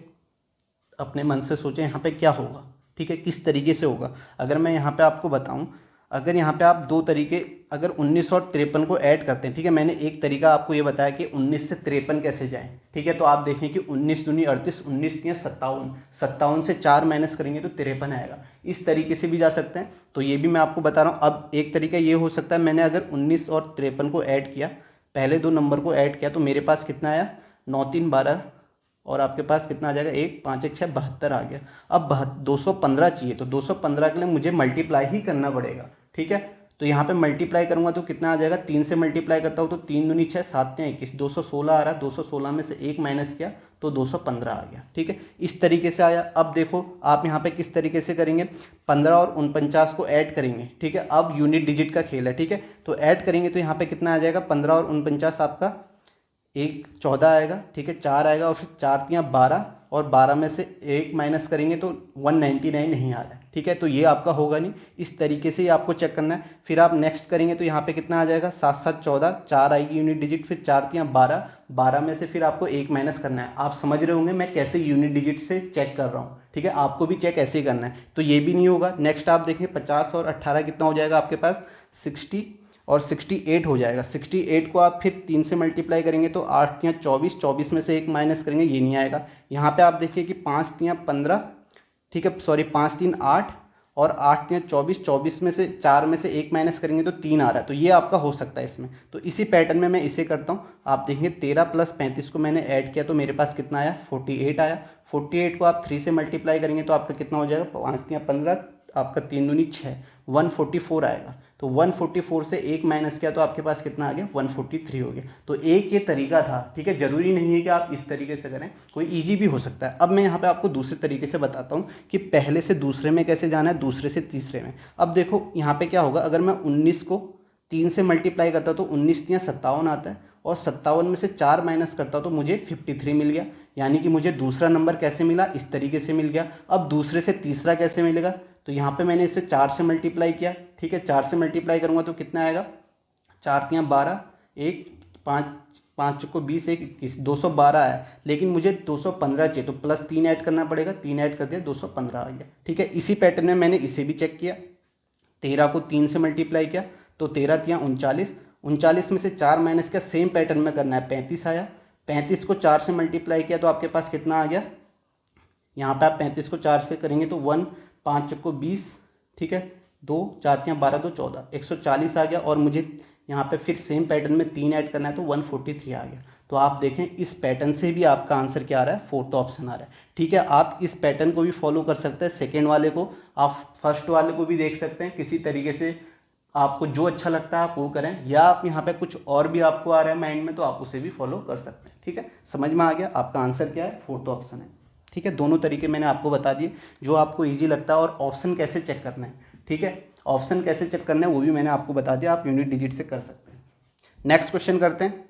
अपने मन से, सोचें यहाँ पे क्या होगा, ठीक है, किस तरीके से होगा। अगर मैं यहाँ पे आपको बताऊं, अगर यहाँ पे आप दो तरीके, अगर 19 और 53 को ऐड करते हैं, ठीक है, मैंने एक तरीका आपको ये बताया कि 19 से 53 कैसे जाएं, ठीक है, तो आप देखें कि 19 दूनी 38, 19 तियां 57, 57 से 4 माइनस करेंगे तो 53 आएगा। इस तरीके से भी जा सकते हैं, तो ये भी मैं आपको बता रहा हूँ। अब एक तरीका ये हो सकता है, मैंने अगर 19 और 53 को ऐड किया, पहले दो नंबर को ऐड किया, तो मेरे पास कितना आया 9 3 12, और आपके पास कितना आ जाएगा 1 5 1 6 72 आ गया। अब 215 चाहिए, तो 215 के लिए मुझे मल्टीप्लाई ही करना पड़ेगा, ठीक है। तो यहाँ पे मल्टीप्लाई करूँगा तो कितना आ जाएगा, 3 से मल्टीप्लाई करता हूँ तो 3 दूनी 6 7 तियां 21, 216 आ रहा है, 216 में से 1 माइनस किया तो 215 आ गया, ठीक है, इस तरीके से आया। अब देखो आप यहाँ पे किस तरीके से करेंगे, 15 और 49 को ऐड करेंगे, ठीक है, अब यूनिट डिजिट का खेल है, ठीक है, तो ऐड करेंगे तो यहाँ पे कितना आ जाएगा 15 और 49 आपका 1 14 आएगा, ठीक है, 4 आएगा, और फिर 4 तियां 12, और 12 में से 1 माइनस करेंगे तो 199 नहीं आ रहा है, ठीक है, तो ये आपका होगा नहीं। इस तरीके से ही आपको चेक करना है। फिर आप नेक्स्ट करेंगे तो यहाँ पे कितना आ जाएगा 7 7 14, 4 आएगी यूनिट डिजिट, फिर 4 तियां 12, 12 में से फिर आपको 1 माइनस करना है। आप समझ रहे होंगे मैं कैसे यूनिट डिजिट से चेक कर रहा हूँ, ठीक है, आपको भी चेक ऐसे ही करना है, तो ये भी नहीं होगा। नेक्स्ट आप देखें 50 और 18 कितना हो जाएगा आपके पास 60 और 68 हो जाएगा। 68 को आप फिर 3 से मल्टीप्लाई करेंगे तो 8 तियां 24, 24 में से 1 माइनस करेंगे, ये नहीं आएगा। यहाँ पे आप देखिए कि 5 तियां 15, ठीक है, सॉरी 5 3 8, और 8 3 24, 24 में से 4 में से 1 माइनस करेंगे तो 3 आ रहा है, तो ये आपका हो सकता है इसमें। तो इसी पैटर्न में मैं इसे करता हूँ। आप देखेंगे 13 प्लस 35 को मैंने ऐड किया तो मेरे पास कितना आया, 48 आया। 48 को आप 3 से मल्टीप्लाई करेंगे तो आपका कितना हो जाएगा, 5 3 15, आपका 3 दूनी 6, 144 आएगा। तो 144 से 1 माइनस किया तो आपके पास कितना आ गया, 143 हो गया। तो एक ये तरीका था, ठीक है, ज़रूरी नहीं है कि आप इस तरीके से करें, कोई इजी भी हो सकता है। अब मैं यहाँ पे आपको दूसरे तरीके से बताता हूँ कि पहले से दूसरे में कैसे जाना है, दूसरे से तीसरे में। अब देखो यहाँ पे क्या होगा, अगर मैं 19 को 3 से मल्टीप्लाई करता तो 19 3 57 आता है, और 57 में से 4 माइनस करता तो मुझे 53 मिल गया। यानी कि मुझे दूसरा नंबर कैसे मिला, इस तरीके से मिल गया। अब दूसरे से तीसरा कैसे मिलेगा, तो यहाँ पे मैंने इसे 4 से मल्टीप्लाई किया, ठीक है, 4 से मल्टीप्लाई करूँगा तो कितना आएगा, 4 3 12, 1 5 5 को 20, 1 21, 212 आया। लेकिन मुझे 215 चाहिए तो प्लस 3 ऐड करना पड़ेगा, 3 ऐड कर दिया 215 आ गया, ठीक है। इसी पैटर्न में मैंने इसे भी चेक किया, 13 को 3 से मल्टीप्लाई किया तो 13 3 39, 39 में से 4 माइनस किया, सेम पैटर्न में करना है, 35 आया। 35 को 4 से मल्टीप्लाई किया तो आपके पास कितना आ गया, यहाँ पे आप 35 को 4 से करेंगे तो 1 5 को 20, ठीक है, 2 4 3 12 2 14, 140 आ गया। और मुझे यहाँ पे फिर सेम पैटर्न में 3 ऐड करना है तो 143 आ गया। तो आप देखें इस पैटर्न से भी आपका आंसर क्या आ रहा है, फोर्थ ऑप्शन आ रहा है, ठीक है। आप इस पैटर्न को भी फॉलो कर सकते हैं, सेकेंड वाले को, आप फर्स्ट वाले को भी देख सकते हैं, किसी तरीके से आपको जो अच्छा लगता है आप वो करें, या आप यहाँ पे कुछ और भी आपको आ रहा है माइंड में तो आप उसे भी फॉलो कर सकते हैं, ठीक है। समझ में आ गया, आपका आंसर क्या है, फोर्थ ऑप्शन है, ठीक है। दोनों तरीके मैंने आपको बता दिए जो आपको इजी लगता है, और ऑप्शन कैसे चेक करना है, ठीक है, ऑप्शन कैसे चेक करना है वो भी मैंने आपको बता दिया, आप यूनिट डिजिट से कर सकते हैं। नेक्स्ट क्वेश्चन करते हैं।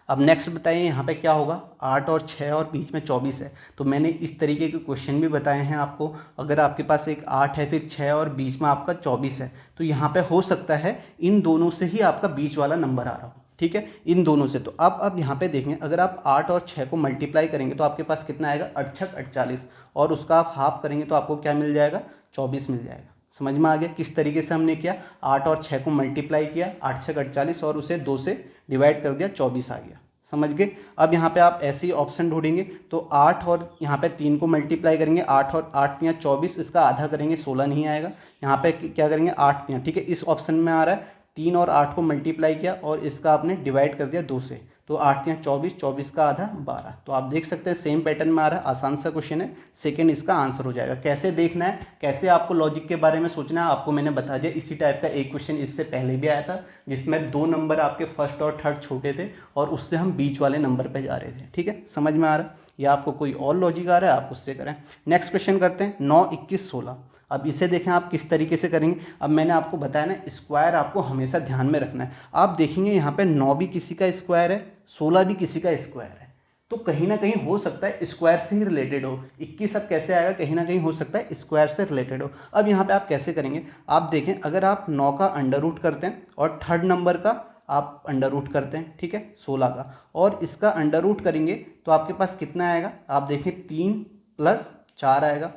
अब नेक्स्ट बताइए यहाँ पे क्या होगा, 8 और 6 और बीच में 24 है, तो मैंने इस तरीके के क्वेश्चन भी बताए हैं आपको। अगर आपके पास एक 8 है, फिर 6 और बीच में आपका 24 है, तो यहाँ पे हो सकता है इन दोनों से ही आपका बीच वाला नंबर आ रहा हो, ठीक है, इन दोनों से। तो अब यहाँ पे देखें, अगर आप 8 और 6 को मल्टीप्लाई करेंगे तो आपके पास कितना आएगा, 8 6 48, और उसका आप हाफ करेंगे तो आपको क्या मिल जाएगा, 24 मिल जाएगा। समझ में आ गया किस तरीके से हमने किया, 8 और 6 को मल्टीप्लाई किया, 8 6 48, और उसे 2 से डिवाइड कर दिया, 24 आ गया, समझ गए। अब यहाँ पे आप ऐसे ही ऑप्शन ढूंढेंगे तो 8 और यहाँ पे 3 को मल्टीप्लाई करेंगे, 8 और 8 3 24, इसका आधा करेंगे 16 नहीं आएगा। यहाँ पे क्या करेंगे, 8 3, ठीक है, इस ऑप्शन में आ रहा है, 3 और 8 को मल्टीप्लाई किया और इसका आपने डिवाइड कर दिया 2 से, तो 8 3 24, 24 का आधा 12। तो आप देख सकते हैं सेम पैटर्न में आ रहा है, आसान सा क्वेश्चन है, सेकंड इसका आंसर हो जाएगा। कैसे देखना है, कैसे आपको लॉजिक के बारे में सोचना है, आपको मैंने बता दिया। इसी टाइप का एक क्वेश्चन इससे पहले भी आया था जिसमें 2 नंबर आपके फर्स्ट और थर्ड छोटे थे और उससे हम बीच वाले नंबर पर जा रहे थे, ठीक है, समझ में आ रहा है। या आपको कोई और लॉजिक आ रहा है आप उससे करें। नेक्स्ट क्वेश्चन करते हैं, 9 21 16। अब इसे देखें आप किस तरीके से करेंगे। अब मैंने आपको बताया ना, स्क्वायर आपको हमेशा ध्यान में रखना है। आप देखेंगे यहाँ पे 9 भी किसी का स्क्वायर है, 16 भी किसी का स्क्वायर है, तो कहीं ना कहीं हो सकता है स्क्वायर से ही रिलेटेड हो। 21 अब कैसे आएगा, कहीं ना कहीं हो सकता है स्क्वायर से रिलेटेड हो। अब यहाँ पे आप कैसे करेंगे, आप देखें, अगर आप 9 का अंडर रूट करते हैं और थर्ड नंबर का आप अंडर रूट करते हैं, ठीक है, 16 का, और इसका अंडर रूट करेंगे तो आपके पास कितना आएगा, आप देखें 3 + 4 आएगा,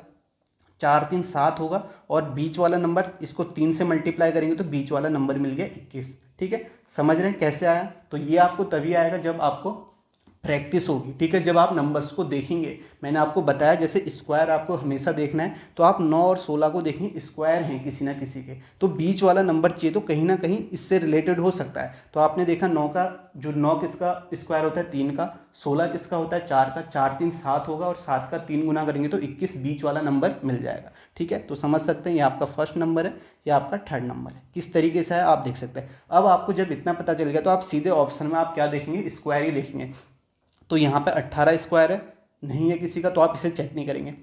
4 3 7 होगा, और बीच वाला नंबर इसको 3 से मल्टीप्लाई करेंगे तो बीच वाला नंबर मिल गया 21, ठीक है। समझ रहे हैं कैसे आया, तो ये आपको तभी आएगा जब आपको प्रैक्टिस होगी, ठीक है, जब आप नंबर्स को देखेंगे। मैंने आपको बताया जैसे स्क्वायर आपको हमेशा देखना है, तो आप 9 और 16 को देखें, स्क्वायर हैं किसी ना किसी के, तो बीच वाला नंबर चाहिए तो कहीं ना कहीं इससे रिलेटेड हो सकता है। तो आपने देखा 9 का जो 9 किसका स्क्वायर होता है, 3 का, 16 किसका होता है, 4 का, 4 3 7 होगा, और 7 का 3 गुना करेंगे तो 21 बीच वाला नंबर मिल जाएगा, ठीक है। तो समझ सकते हैं ये आपका फर्स्ट नंबर है, ये आपका थर्ड नंबर है, किस तरीके से है आप देख सकते हैं। अब आपको जब इतना पता चल गया तो आप सीधे ऑप्शन में आप क्या देखेंगे, स्क्वायर ही देखेंगे। तो यहाँ पे 18 स्क्वायर है, नहीं है किसी का, तो आप इसे चेक नहीं करेंगे।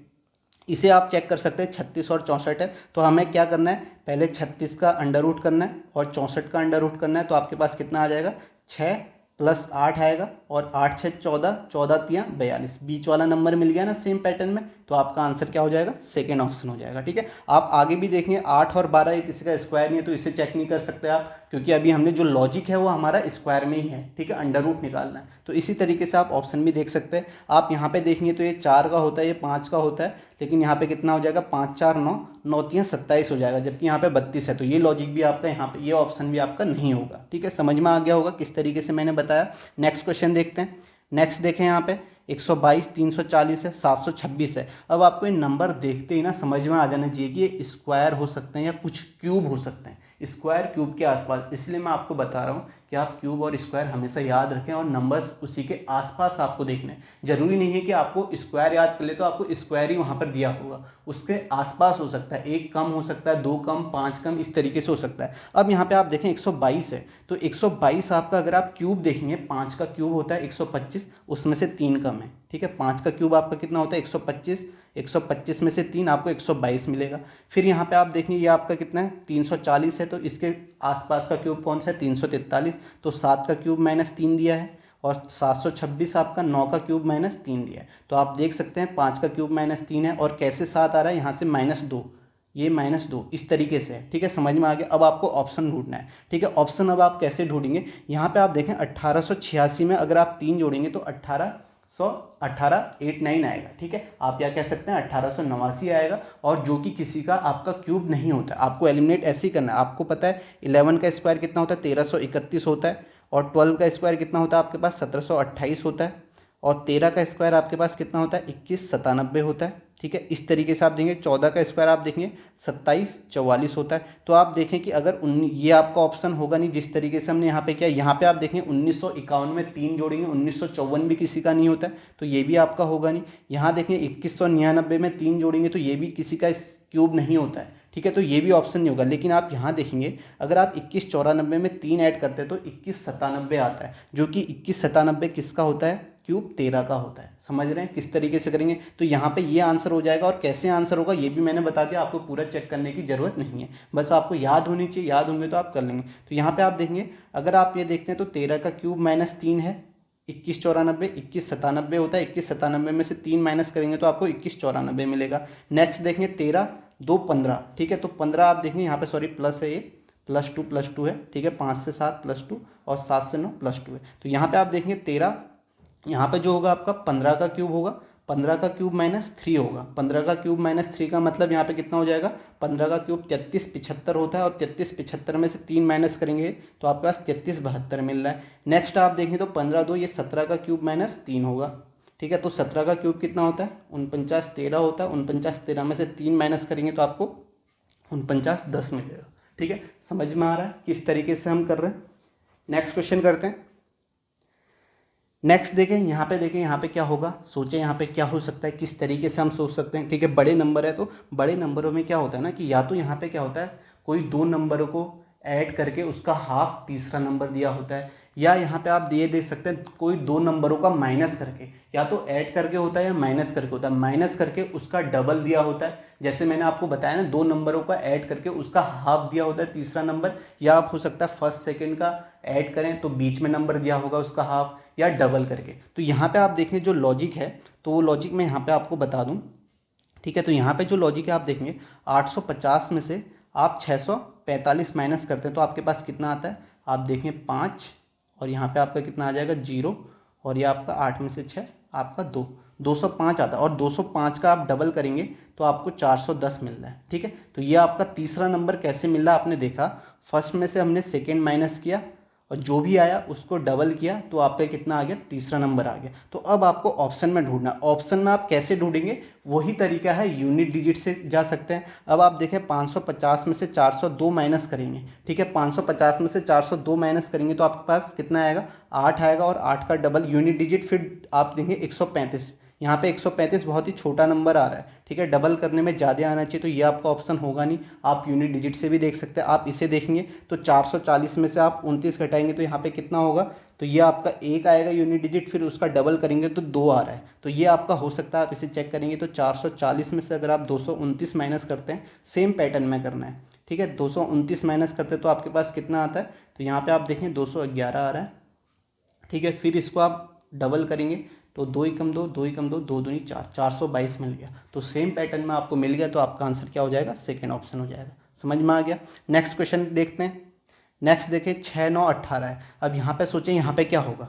इसे आप चेक कर सकते हैं, 36 और 64 है, तो हमें क्या करना है, पहले 36 का अंडर रूट करना है और 64 का अंडर रूट करना है। तो आपके पास कितना आ जाएगा, 6 + 8 आएगा, और 8 6 14, 14 3 42, बीच वाला नंबर मिल गया ना सेम पैटर्न में। तो आपका आंसर क्या हो जाएगा, सेकेंड ऑप्शन हो जाएगा, ठीक है। आप आगे भी देखेंगे 8 और 12 ये किसी का स्क्वायर नहीं है, तो इसे चेक नहीं कर सकते आप, क्योंकि अभी हमने जो लॉजिक है वो हमारा स्क्वायर में ही है, ठीक है, अंडर रूट निकालना है। तो इसी तरीके से आप ऑप्शन भी देख सकते हैं। आप यहाँ पे देखेंगे तो ये 4 का होता है, ये 5 का होता है, लेकिन यहाँ पे कितना हो जाएगा, 5 4 9, 9 3 27 हो जाएगा, जबकि यहाँ पे 32 है। तो ये लॉजिक भी आपका यहाँ पे, ये ऑप्शन भी आपका नहीं होगा, ठीक है। समझ में आ गया होगा किस तरीके से मैंने बताया। नेक्स्ट क्वेश्चन देखते हैं। नेक्स्ट देखें यहाँ पे, 122 340 है, 726 है। अब आपको ये नंबर देखते ही ना समझ में आ जाना चाहिए कि ये स्क्वायर हो सकते हैं या कुछ क्यूब हो सकते हैं, स्क्वायर क्यूब के आसपास। इसलिए मैं आपको बता रहा हूँ कि आप क्यूब और स्क्वायर हमेशा याद रखें और नंबर्स उसी के आसपास आपको देखने हैं। जरूरी नहीं है कि आपको स्क्वायर याद कर ले तो आपको स्क्वायर ही वहाँ पर दिया होगा, उसके आसपास हो सकता है, एक कम हो सकता है, दो कम, पाँच कम, इस तरीके से हो सकता है। अब यहाँ पे आप देखें 122 है, तो 122 आपका अगर आप क्यूब देखेंगे, 5 का क्यूब होता है 125, उसमें से 3 कम है, ठीक है। 5 का क्यूब आपका कितना होता है 125, 125 में से 3 आपको 122 मिलेगा। फिर यहाँ पे आप देखेंगे ये आपका कितना है 340 है, तो इसके आसपास का क्यूब कौन सा है 343, तो 7 का क्यूब -3 दिया है, और 726 आपका 9 का क्यूब -3 दिया है। तो आप देख सकते हैं 5 का क्यूब -3 है, और कैसे 7 आ रहा है यहाँ से -2, ये -2 इस तरीके से है, ठीक है। समझ में आ गया। अब आपको ऑप्शन ढूंढना है, ठीक है। ऑप्शन अब आप कैसे ढूंढेंगे, यहाँ पे आप देखें 1886 में अगर आप 3 जोड़ेंगे तो 1889 आएगा, ठीक है। आप क्या कह सकते हैं 1889 आएगा, और जो कि किसी का आपका क्यूब नहीं होता। आपको एलिमिनेट ऐसे ही करना है। आपको पता है 11 का स्क्वायर कितना होता है 1331 होता है, और 12 का स्क्वायर कितना होता है आपके पास 1728 होता है, और 13 का स्क्वायर आपके पास कितना होता है 2197 होता है, ठीक है। इस तरीके से आप देंगे। 14 का स्क्वायर आप देखेंगे 2744 होता है। तो आप देखें कि अगर ये आपका ऑप्शन होगा नहीं जिस तरीके से हमने यहाँ पे किया। यहाँ पे आप देखें 1951 में 3 जोड़ेंगे, 1954 भी किसी का नहीं होता है, तो ये भी आपका होगा नहीं। यहाँ देखें 2199 में 3 जोड़ेंगे तो ये भी किसी का क्यूब नहीं होता है, ठीक है। तो ये भी ऑप्शन नहीं होगा। लेकिन आप यहाँ देखेंगे अगर आप 2194 में 3 ऐड करते हैं तो 2197 आता है, जो कि 2197 किसका होता है क्यूब 13 का होता है। समझ रहे हैं किस तरीके से करेंगे। तो यहाँ पे ये आंसर हो जाएगा, और कैसे आंसर होगा ये भी मैंने बता दिया, आपको पूरा चेक करने की जरूरत नहीं है, बस आपको याद होनी चाहिए। याद होंगे तो आप कर लेंगे। तो यहाँ पे आप देखेंगे अगर आप ये देखते हैं तो 13 का क्यूब -3 है, 2194, 2197 होता है। 2197 में से 3 माइनस करेंगे तो आपको 2194 मिलेगा। नेक्स्ट देखेंगे 13 2 15, ठीक है। तो 15 आप देखेंगे यहाँ पे सॉरी प्लस है, ये +2 है, ठीक है। 5 से 7 +2, और 7 से 9 +2 है। तो यहाँ पे आप देखेंगे 13, यहाँ पे जो होगा आपका 15 का क्यूब होगा, 15 का क्यूब -3 होगा। 15 का क्यूब -3 का मतलब यहाँ पे कितना हो जाएगा 15 का क्यूब 3375 होता है, और 3375 में से 3 माइनस करेंगे तो आपके पास 3372 मिल रहा है। नेक्स्ट आप देखें तो 15 2 ये 17 का क्यूब -3 होगा, ठीक है। तो 17 का क्यूब कितना होता है 49 13 होता है। 49 13 में से 3 माइनस करेंगे तो आपको 49 10 मिलेगा, ठीक है। समझ में आ रहा है किस तरीके से हम कर रहे हैं। नेक्स्ट क्वेश्चन करते हैं। नेक्स्ट देखें यहाँ पे, देखें यहाँ पे क्या होगा, सोचें यहाँ पे क्या हो सकता है, किस तरीके से हम सोच सकते हैं, ठीक है। बड़े नंबर है तो बड़े नंबरों में क्या होता है ना कि या तो यहाँ पे क्या होता है कोई 2 नंबरों को ऐड करके उसका हाफ तीसरा नंबर दिया होता है, या यहाँ पे आप ये देख सकते हैं कोई 2 नंबरों का माइनस करके, या तो ऐड करके होता है या माइनस करके होता है। माइनस करके उसका डबल दिया होता है, जैसे मैंने आपको बताया ना 2 नंबरों का ऐड करके उसका हाफ दिया होता है तीसरा नंबर, या आप हो सकता है फर्स्ट सेकंड का ऐड करें तो बीच में नंबर दिया होगा उसका हाफ, या डबल करके। तो यहाँ पे आप देखें जो लॉजिक है, तो वो लॉजिक मैं यहाँ पे आपको बता दूँ, ठीक है। तो यहाँ पे जो लॉजिक है आप देखेंगे 850 में से आप 645 माइनस करते हैं तो आपके पास कितना आता है, आप देखें 5, और यहाँ पे आपका कितना आ जाएगा 0, और ये आपका 8 में से 6 आपका 205 आता है, और 205 का आप डबल करेंगे तो आपको 410 मिल रहा है, ठीक है। तो ये आपका तीसरा नंबर कैसे मिल रहा है आपने देखा, फर्स्ट में से हमने सेकेंड माइनस किया और जो भी आया उसको डबल किया तो आपका कितना आ गया तीसरा नंबर आ गया। तो अब आपको ऑप्शन में ढूंढना। ऑप्शन में आप कैसे ढूंढेंगे, वही तरीका है, यूनिट डिजिट से जा सकते हैं। अब आप देखें 550 में से 402 माइनस करेंगे, ठीक है। 550 में से 402 माइनस करेंगे तो आपके पास कितना आएगा 8 आएगा, और 8 का डबल यूनिट डिजिट फिर आप देंगे 135। यहाँ पे 135 बहुत ही छोटा नंबर आ रहा है, ठीक है। डबल करने में ज़्यादा आना चाहिए, तो ये आपका ऑप्शन होगा नहीं। आप यूनिट डिजिट से भी देख सकते हैं। आप इसे देखेंगे तो 440 में से आप 29 घटाएंगे तो यहाँ पे कितना होगा, तो ये आपका 1 आएगा यूनिट डिजिट, फिर उसका डबल करेंगे तो 2 आ रहा है। तो ये आपका हो सकता है, आप इसे चेक करेंगे तो 440 में से अगर आप 229 माइनस करते हैं, सेम पैटर्न में करना है, ठीक है। 229 माइनस करते हैं तो आपके पास कितना आता है, तो यहाँ पर आप देखें 211 आ रहा है, ठीक है। फिर इसको आप डबल करेंगे तो 2 ही कम 2, 2 ही कम 2, 2 दूनी 4, 422 मिल गया। तो सेम पैटर्न में आपको मिल गया, तो आपका आंसर क्या हो जाएगा सेकंड ऑप्शन हो जाएगा। समझ में आ गया। नेक्स्ट क्वेश्चन देखते हैं। नेक्स्ट देखें 6 9 18 है। अब यहाँ पे सोचें यहाँ पे क्या होगा,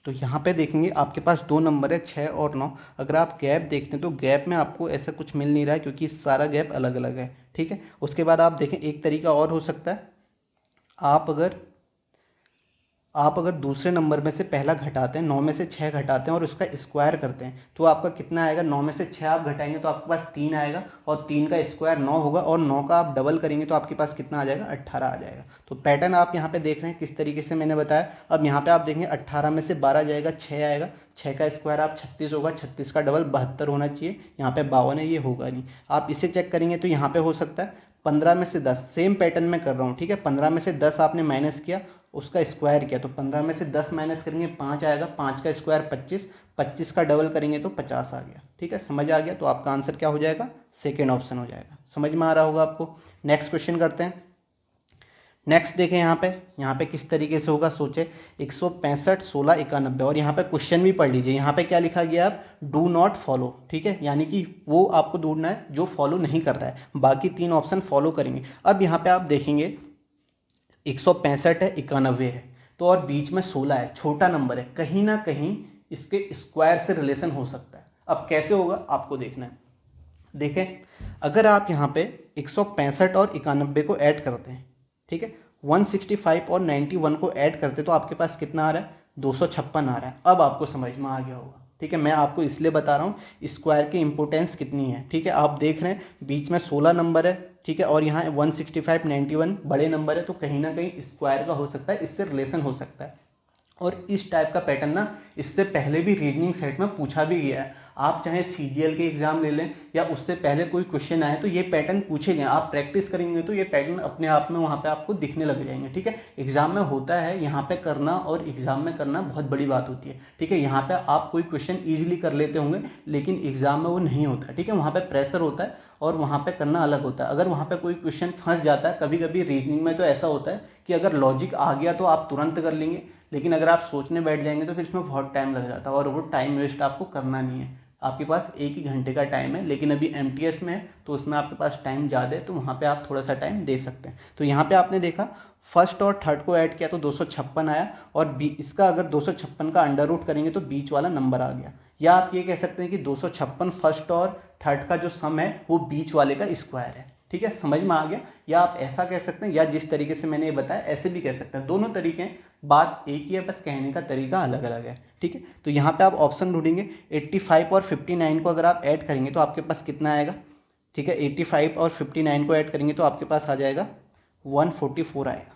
तो यहाँ पे देखेंगे आपके पास 2 नंबर है 6 और 9। अगर आप गैप देखते हैं तो गैप में आपको ऐसा कुछ मिल नहीं रहा है, क्योंकि सारा गैप अलग अलग है, ठीक है। उसके बाद आप देखें एक तरीका और हो सकता है, आप अगर आप अगर दूसरे नंबर में से पहला घटाते हैं, 9 में से 6 घटाते हैं और उसका स्क्वायर करते हैं तो आपका कितना आएगा, 9 में से 6 आप घटाएंगे तो आपके पास 3 आएगा और 3 का स्क्वायर 9 होगा और 9 का आप डबल करेंगे तो आपके पास कितना आ जाएगा, 18 आ जाएगा। तो पैटर्न आप यहाँ पे देख रहे हैं किस तरीके से मैंने बताया। अब यहाँ पे आप देखेंगे 18 में से 12 जाएगा, 6 आएगा, 6 का स्क्वायर आप 36 होगा, 36 का डबल 72 होना चाहिए, यहाँ पे 52 है, ये होगा नहीं। आप इसे चेक करेंगे तो यहाँ पे हो सकता है 15 में से 10, सेम पैटर्न में कर रहा हूँ, ठीक है। 15 में से 10 आपने माइनस किया, उसका स्क्वायर किया तो 15 में से 10 माइनस करेंगे 5 आएगा, 5 का स्क्वायर 25, 25 का डबल करेंगे तो 50 आ गया, ठीक है। समझ आ गया, तो आपका आंसर क्या हो जाएगा, सेकेंड ऑप्शन हो जाएगा। समझ में आ रहा होगा आपको। नेक्स्ट क्वेश्चन करते हैं। नेक्स्ट देखें यहाँ पे किस तरीके से होगा, सोचे 165, 16, 91 और यहाँ पे क्वेश्चन भी पढ़ लीजिए। यहाँ पे क्या लिखा गया, आप डू नॉट फॉलो, ठीक है, यानी कि वो आपको ढूंढना है जो फॉलो नहीं कर रहा है, बाकी 3 ऑप्शन फॉलो करेंगे। अब यहाँ पे आप देखेंगे 165 है, 91 है, तो और बीच में 16 है, छोटा नंबर है, कहीं ना कहीं इसके स्क्वायर से रिलेशन हो सकता है। अब कैसे होगा आपको देखना है। देखें, अगर आप यहाँ पे 165 और 91 को ऐड करते हैं, ठीक है, 165 और 91 को ऐड करते तो आपके पास कितना आ रहा है, 256 आ रहा है। अब आपको समझ में आ गया होगा, ठीक है। मैं आपको इसलिए बता रहा हूँ स्क्वायर की इंपॉर्टेंस कितनी है, ठीक है। आप देख रहे हैं बीच में 16 नंबर है, ठीक है, और यहाँ 165, 91 बड़े नंबर है, तो कहीं ना कहीं स्क्वायर का हो सकता है, इससे रिलेशन हो सकता है। और इस टाइप का पैटर्न ना इससे पहले भी रीजनिंग सेट में पूछा भी गया है। आप चाहे सीजीएल के एग्जाम ले लें या उससे पहले कोई क्वेश्चन आए तो ये पैटर्न पूछे गए, आप प्रैक्टिस करेंगे तो ये पैटर्न अपने आप में वहाँ पे आपको दिखने लग जाएंगे, ठीक है। एग्जाम में होता है यहाँ पे करना, और एग्जाम में करना बहुत बड़ी बात होती है, ठीक है। यहाँ पे आप कोई क्वेश्चन ईजिली कर लेते होंगे लेकिन एग्जाम में वो नहीं होता, ठीक है। वहाँ पे प्रेशर होता है और वहाँ पे करना अलग होता है। अगर वहाँ पे कोई क्वेश्चन फंस जाता है, कभी कभी रीजनिंग में तो ऐसा होता है कि अगर लॉजिक आ गया तो आप तुरंत कर लेंगे, लेकिन अगर आप सोचने बैठ जाएंगे तो फिर इसमें बहुत टाइम लग जाता है और वो टाइम वेस्ट आपको करना नहीं है। आपके पास 1 ही घंटे का टाइम है, लेकिन अभी एमटीएस में है तो उसमें आपके पास टाइम ज़्यादा है, तो वहाँ पे आप थोड़ा सा टाइम दे सकते हैं। तो यहाँ पे आपने देखा फर्स्ट और थर्ड को ऐड किया तो 256 आया, और इसका अगर 256 का अंडर रूट करेंगे तो बीच वाला नंबर आ गया। या आप ये कह सकते हैं कि 256 फर्स्ट और थर्ड का जो सम है वो बीच वाले का स्क्वायर है, ठीक है। समझ में आ गया। या आप ऐसा कह सकते हैं, या जिस तरीके से मैंने ये बताया ऐसे भी कह सकते हैं, दोनों तरीके हैं, बात एक ही है, बस कहने का तरीका अलग अलग है, ठीक है। तो यहाँ पे आप ऑप्शन ढूंढेंगे 85 और 59 को अगर आप ऐड करेंगे तो आपके पास कितना आएगा, ठीक है। 85 और 59 को ऐड करेंगे तो आपके पास आ जाएगा 144 आएगा,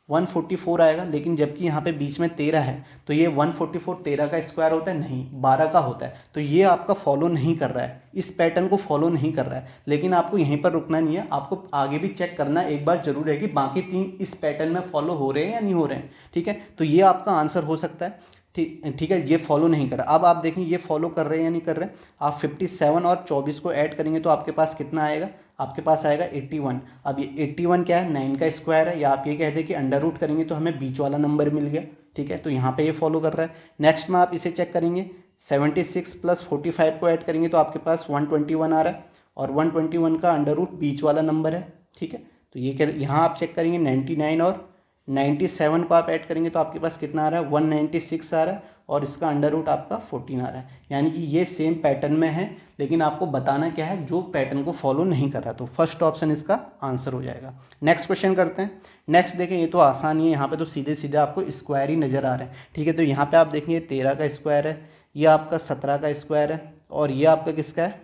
144 आएगा। लेकिन जबकि यहाँ पे बीच में 13 है तो ये 144 13 का स्क्वायर होता है, नहीं 12 का होता है। तो ये आपका फॉलो नहीं कर रहा है, इस पैटर्न को फॉलो नहीं कर रहा है। लेकिन आपको यहीं पर रुकना नहीं है, आपको आगे भी चेक करना एक बार जरूर है कि बाकी 3 इस पैटर्न में फॉलो हो रहे हैं या नहीं हो रहे हैं, ठीक है। तो ये आपका आंसर हो सकता है, ठीक है। ये फॉलो नहीं कर रहा। अब आप देखें ये फॉलो कर रहे हैं या नहीं कर रहे हैं। आप 57 और 24 को ऐड करेंगे तो आपके पास कितना आएगा, आपके पास आएगा 81। अब ये 81 क्या है, 9 का स्क्वायर है, या आप ये कह दें कि अंडर रूट करेंगे तो हमें बीच वाला नंबर मिल गया, ठीक है। तो यहाँ पे ये फॉलो कर रहा है। नेक्स्ट में आप इसे चेक करेंगे 76 प्लस 45 को ऐड करेंगे तो आपके पास 121 आ रहा है, और 121 का अंडर रूट बीच वाला नंबर है, ठीक है। तो ये कह यहाँ आप चेक करेंगे 99 और 97 को आप ऐड करेंगे तो आपके पास कितना आ रहा है, 196 आ रहा है, और इसका अंडर रूट आपका 14 आ रहा है। यानी कि ये सेम पैटर्न में है, लेकिन आपको बताना क्या है, जो पैटर्न को फॉलो नहीं कर रहा। तो फर्स्ट ऑप्शन इसका आंसर हो जाएगा। नेक्स्ट क्वेश्चन करते हैं। नेक्स्ट देखें, ये तो आसान ही है, यहाँ पे तो सीधे सीधे आपको स्क्वायर ही नज़र आ रहे हैं, ठीक है। तो यहाँ पे आप देखेंगे 13 का स्क्वायर है, ये आपका 17 का स्क्वायर है, और ये आपका किसका है,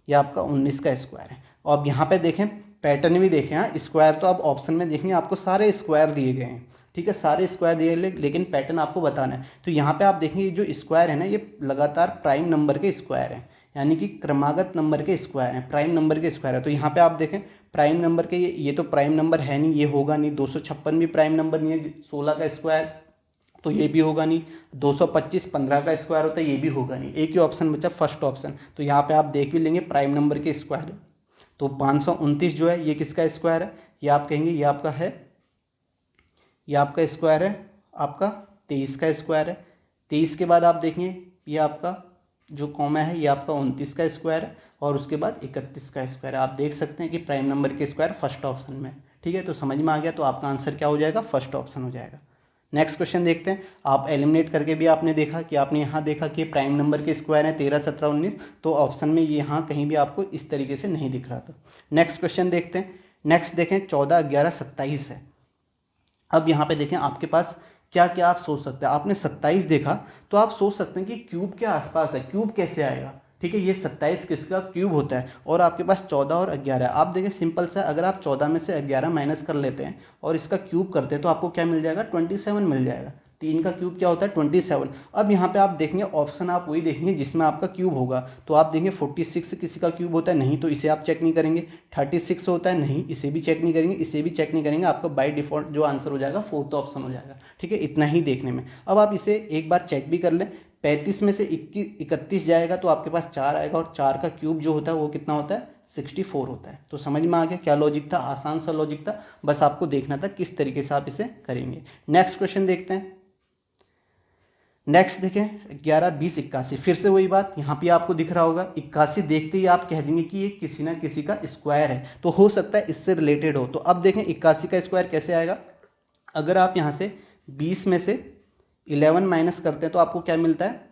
ये आपका 19 का स्क्वायर है। और अब यहाँ पे देखें पैटर्न भी देखें, हाँ स्क्वायर तो अब ऑप्शन में देखेंगे आपको सारे स्क्वायर दिए गए हैं, ठीक है, सारे स्क्वायर दिए गए, लेकिन पैटर्न आपको बताना है। तो यहाँ पे आप देखेंगे जो स्क्वायर है ना, ये लगातार प्राइम नंबर के स्क्वायर हैं, यानी कि क्रमागत नंबर के स्क्वायर हैं, प्राइम नंबर के स्क्वायर है। तो यहाँ पे आप देखें प्राइम नंबर के ये तो प्राइम नंबर है नहीं, ये होगा नहीं। 256 भी प्राइम नंबर नहीं है, 16 का स्क्वायर तो ये भी होगा नहीं। 225 15 का स्क्वायर होता है, ये भी होगा नहीं। एक ही ऑप्शन बचा, फर्स्ट ऑप्शन। तो यहाँ पे आप देख भी लेंगे प्राइम नंबर के स्क्वायर। तो 529 जो है ये किसका स्क्वायर है, ये आप कहेंगे ये आपका है, ये आपका स्क्वायर है, आपका 23 का स्क्वायर है। 23 के बाद आप देखेंगे ये आपका जो कॉमा है ये आपका 29 का स्क्वायर है, और उसके बाद 31 का स्क्वायर है। आप देख सकते हैं कि प्राइम नंबर के स्क्वायर फर्स्ट ऑप्शन में, ठीक है। तो समझ में आ गया, तो आपका आंसर क्या हो जाएगा, फर्स्ट ऑप्शन हो जाएगा। नेक्स्ट क्वेश्चन देखते हैं। आप एलिमिनेट करके भी आपने देखा कि आपने यहाँ देखा कि प्राइम नंबर के स्क्वायर हैं 13 17 19, तो ऑप्शन में यहाँ कहीं भी आपको इस तरीके से नहीं दिख रहा था। नेक्स्ट क्वेश्चन देखते हैं। नेक्स्ट देखें 14 11 27 है। अब यहाँ पे देखें आपके पास क्या क्या आप सोच सकते हैं? आपने 27 देखा तो आप सोच सकते हैं कि क्यूब के आसपास है, क्यूब कैसे आएगा? ठीक है, ये 27 किसका क्यूब होता है? और आपके पास 14 और 11 है। आप देखिए सिंपल सा, अगर आप 14 में से 11 माइनस कर लेते हैं और इसका क्यूब करते हैं तो आपको क्या मिल जाएगा? 27 मिल जाएगा। 3 का क्यूब क्या होता है? 27। अब यहाँ पे आप देखेंगे ऑप्शन आप वही देखेंगे जिसमें आपका क्यूब होगा। तो आप देखेंगे 46 किसी का क्यूब होता है, नहीं, तो इसे आप चेक नहीं करेंगे। 36 होता है, नहीं, इसे भी चेक नहीं करेंगे, इसे भी चेक नहीं करेंगे। आपका बाय डिफॉल्ट जो आंसर हो जाएगा फोर्थ ऑप्शन हो जाएगा। ठीक है, इतना ही देखने में। अब आप इसे एक बार चेक भी कर लें। 35 में से 31 जाएगा तो आपके पास 4 आएगा, और 4 का क्यूब जो होता है वो कितना होता है? 64 होता है। तो समझ में आ गया क्या लॉजिक था? आसान सा लॉजिक था, बस आपको देखना था किस तरीके से आप इसे करेंगे। नेक्स्ट क्वेश्चन देखते हैं। नेक्स्ट देखें, 11, 20, 81। फिर से वही बात, यहाँ पे आपको दिख रहा होगा 81 देखते ही आप कह देंगे कि ये किसी ना किसी का स्क्वायर है, तो हो सकता है इससे रिलेटेड हो। तो अब देखें 81 का स्क्वायर कैसे आएगा? अगर आप यहाँ से 20 में से 11 माइनस करते हैं तो आपको क्या मिलता है?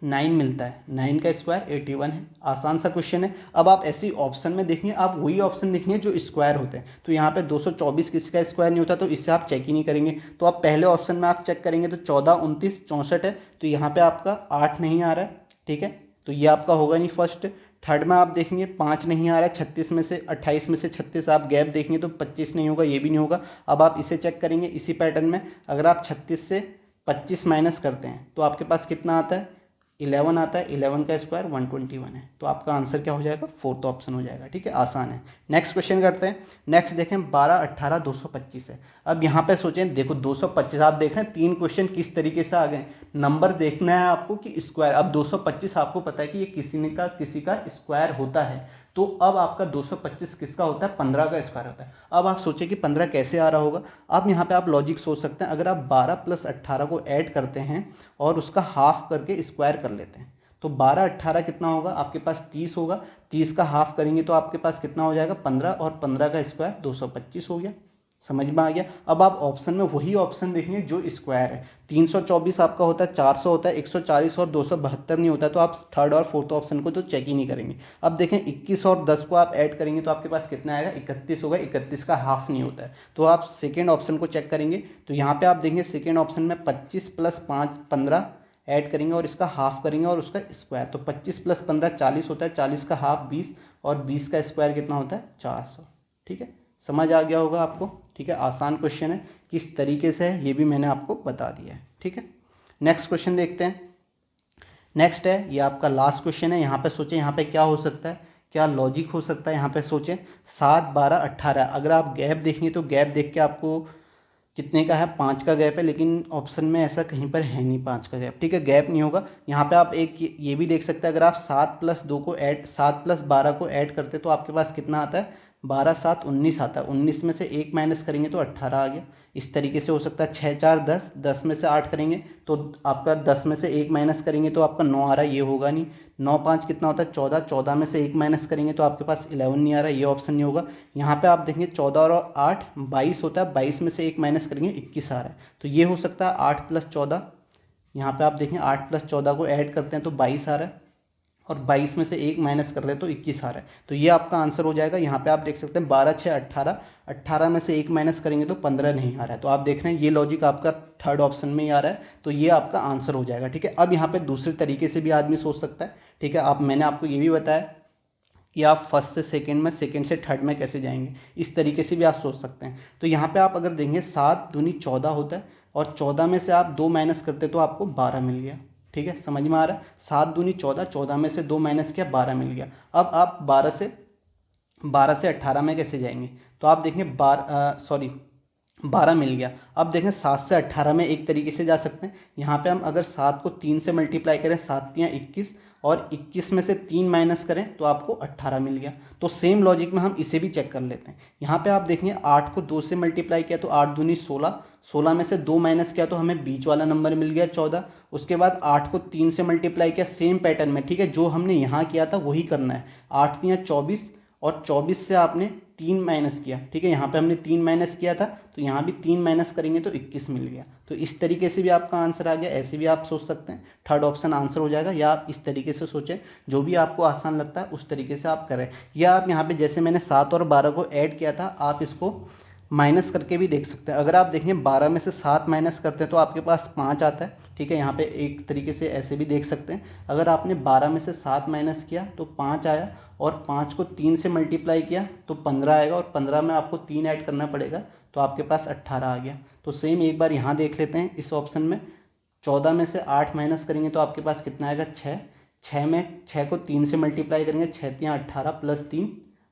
9 मिलता है। 9 का स्क्वायर 81 है। आसान सा क्वेश्चन है। अब आप ऐसी ऑप्शन में देखेंगे, आप वही ऑप्शन देखेंगे जो स्क्वायर होते हैं। तो यहाँ पे 224 किसी का स्क्वायर नहीं होता, तो इससे आप चेक ही नहीं करेंगे। तो आप पहले ऑप्शन में आप चेक करेंगे तो 14, 29, 64 है, तो यहाँ पे आपका 8 नहीं आ रहा है। ठीक है, तो ये आपका होगा नहीं फर्स्ट। थर्ड में आप देखेंगे 5 नहीं आ रहा है। 36 में से 28 में से 36 आप गैप देखेंगे तो 25 नहीं होगा, ये भी नहीं होगा। अब आप इसे चेक करेंगे इसी पैटर्न में। अगर आप 36 से 25 माइनस करते हैं तो आपके पास कितना आता है? 11 आता है। 11 का स्क्वायर 121 है। तो आपका आंसर क्या हो जाएगा? फोर्थ ऑप्शन हो जाएगा। ठीक है, आसान है। नेक्स्ट क्वेश्चन करते हैं। नेक्स्ट देखें, 12, 18, 225 है। अब यहाँ पे सोचें, देखो 225 आप देख रहे हैं, 3 क्वेश्चन किस तरीके से आ गए। नंबर देखना है आपको कि स्क्वायर। अब 225 आपको पता है कि ये किसी का स्क्वायर होता है। तो अब आपका 225 किसका होता है? 15 का स्क्वायर होता है। अब आप सोचें कि 15 कैसे आ रहा होगा। अब यहाँ पे आप लॉजिक सोच सकते हैं, अगर आप 12 + 18 को ऐड करते हैं और उसका हाफ करके स्क्वायर कर लेते हैं तो 12, 18 कितना होगा? आपके पास 30 होगा। 30 का हाफ करेंगे तो आपके पास कितना हो जाएगा? 15, और 15 का स्क्वायर 225 हो गया। समझ में आ गया? अब आप ऑप्शन में वही ऑप्शन देखेंगे जो स्क्वायर है। 324 आपका होता है, 400 होता है, 140 और 272 नहीं होता, तो आप थर्ड और फोर्थ ऑप्शन को तो चेक ही नहीं करेंगे। अब देखें 21 और 10 को आप ऐड करेंगे तो आपके पास कितना आएगा? 31 होगा। 31 का हाफ नहीं होता है, तो आप सेकेंड ऑप्शन को चेक करेंगे। तो यहाँ पे आप देखेंगे सेकेंड ऑप्शन में 25 + 5 15 ऐड करेंगे और इसका हाफ करेंगे और उसका स्क्वायर, तो 25 + 15 40 होता है। 40 का हाफ 20, और 20 का स्क्वायर कितना होता है? 400। ठीक है, समझ आ गया होगा आपको। ठीक है, आसान क्वेश्चन है, किस तरीके से है ये भी मैंने आपको बता दिया है। ठीक है, नेक्स्ट क्वेश्चन देखते हैं। नेक्स्ट है, ये आपका लास्ट क्वेश्चन है। यहाँ पे सोचें, यहाँ पे क्या हो सकता है, क्या लॉजिक हो सकता है। यहाँ पे सोचें 7, 12, 18। अगर आप गैप देखेंगे तो गैप देख के आपको कितने का है? 5 का गैप है, लेकिन ऑप्शन में ऐसा कहीं पर है नहीं 5 का गैप। ठीक है, गैप नहीं होगा। यहाँ पे आप एक ये भी देख सकते हैं, अगर आप 7 + 2 को ऐड 7 + 12 को ऐड करते तो आपके पास कितना आता है? 12, 7, 19 आता है। 19 में से 1 माइनस करेंगे तो 18 आ गया। इस तरीके से हो सकता है। 6, 4, 10, 10 में से 8 करेंगे तो आपका 10 में से 1 माइनस करेंगे तो आपका 9 आ रहा है, ये होगा नहीं। 9, 5 कितना होता है? 14, 14 में से 1 माइनस करेंगे तो आपके पास 11 नहीं आ रहा है, ये ऑप्शन नहीं होगा। यहाँ पे आप देखेंगे 14 और 8 22 होता है। 22 में से 1 माइनस करेंगे 21 आ रहा है, तो ये हो सकता है 8 + 14। यहाँ पे आप देखें 8 + 14 को ऐड करते हैं तो 22 आ रहा है, और 22 में से 1 माइनस कर रहे हैं तो 21 आ रहा है, तो ये आपका आंसर हो जाएगा। यहाँ पे आप देख सकते हैं 12, 6, 18। 18 में से 1 माइनस करेंगे तो 15 नहीं आ रहा है, तो आप देख रहे हैं ये लॉजिक आपका थर्ड ऑप्शन में ही आ रहा है, तो ये आपका आंसर हो जाएगा। ठीक है, अब यहाँ पे दूसरे तरीके से भी आदमी सोच सकता है। ठीक है, मैंने आपको ये भी बताया कि आप फर्स्ट से सेकंड में, सेकंड से थर्ड में कैसे जाएंगे, इस तरीके से भी आप सोच सकते हैं। तो यहाँ पे आप अगर देंगे 7 दूनी 14 होता है, और 14 में से आप 2 माइनस करते तो आपको 12 मिल गया। ठीक है, समझ में आ रहा है? 7 दूनी 14, 14 में से 2 माइनस किया, 12 मिल गया। अब आप 12 से 18 में कैसे जाएंगे, तो आप देखेंगे 12 मिल गया। अब देखें 7 से 18 में एक तरीके से जा सकते हैं। यहाँ पे हम अगर 7 को 3 से मल्टीप्लाई करें, 7 × 21, और 21 में से 3 माइनस करें तो आपको 18 मिल गया। तो सेम लॉजिक में हम इसे भी चेक कर लेते हैं। यहाँ पे आप देखेंगे 8 को 2 से मल्टीप्लाई किया तो 8 दूनी 16, 16 में से 2 माइनस किया तो हमें बीच वाला नंबर मिल गया 14। उसके बाद 8 को 3 से मल्टीप्लाई किया सेम पैटर्न में। ठीक है, जो हमने यहाँ किया था वही करना है। 8 × 24, और 24 से आपने 3 माइनस किया। ठीक है, यहाँ पे हमने 3 माइनस किया था, तो यहाँ भी 3 माइनस करेंगे तो 21 मिल गया। तो इस तरीके से भी आपका आंसर आ गया। ऐसे भी आप सोच सकते हैं, थर्ड ऑप्शन आंसर हो जाएगा। या आप इस तरीके से सोचें, जो भी आपको आसान लगता है उस तरीके से आप करें। या आप यहाँ पे जैसे मैंने 7 और 12 को ऐड किया था, आप इसको माइनस करके भी देख सकते हैं। अगर आप देखें 12 में से 7 माइनस करते हैं तो आपके पास 5 आता है, ठीक है। यहाँ पे एक तरीके से ऐसे भी देख सकते हैं। अगर आपने 12 में से 7 माइनस किया तो 5 आया, और 5 को 3 से मल्टीप्लाई किया तो 15 आएगा, और 15 में आपको 3 ऐड करना पड़ेगा तो आपके पास 18 आ गया। तो सेम एक बार यहाँ देख लेते हैं इस ऑप्शन में। 14 में से 8 माइनस करेंगे तो आपके पास कितना आएगा, 6। 6 में 6 को 3 से मल्टीप्लाई करेंगे, 6 तियाँ 18 प्लस 3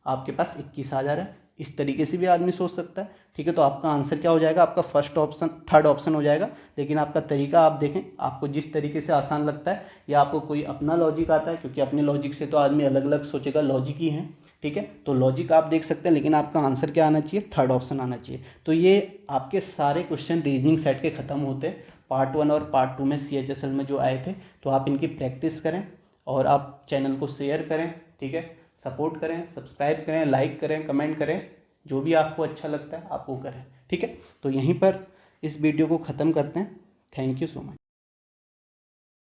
आपके पास 21 आ जा रहा है। इस तरीके से भी आदमी सोच सकता है, ठीक है। तो आपका आंसर क्या हो जाएगा, आपका फर्स्ट ऑप्शन, थर्ड ऑप्शन हो जाएगा। लेकिन आपका तरीका आप देखें, आपको जिस तरीके से आसान लगता है, या आपको कोई अपना लॉजिक आता है, क्योंकि अपने लॉजिक से तो आदमी अलग अलग सोचेगा, लॉजिक ही है, ठीक है। तो लॉजिक आप देख सकते हैं, लेकिन आपका आंसर क्या आना चाहिए, थर्ड ऑप्शन आना चाहिए। तो ये आपके सारे क्वेश्चन रीजनिंग सेट के ख़त्म होते हैं। पार्ट 1 और पार्ट 2 में CHSL में जो आए थे, तो आप इनकी प्रैक्टिस करें और आप चैनल को शेयर करें, ठीक है, सपोर्ट करें, सब्सक्राइब करें, लाइक करें, कमेंट करें, जो भी आपको अच्छा लगता है आप वो करें, ठीक है। तो यहीं पर इस वीडियो को ख़त्म करते हैं। Thank you so much.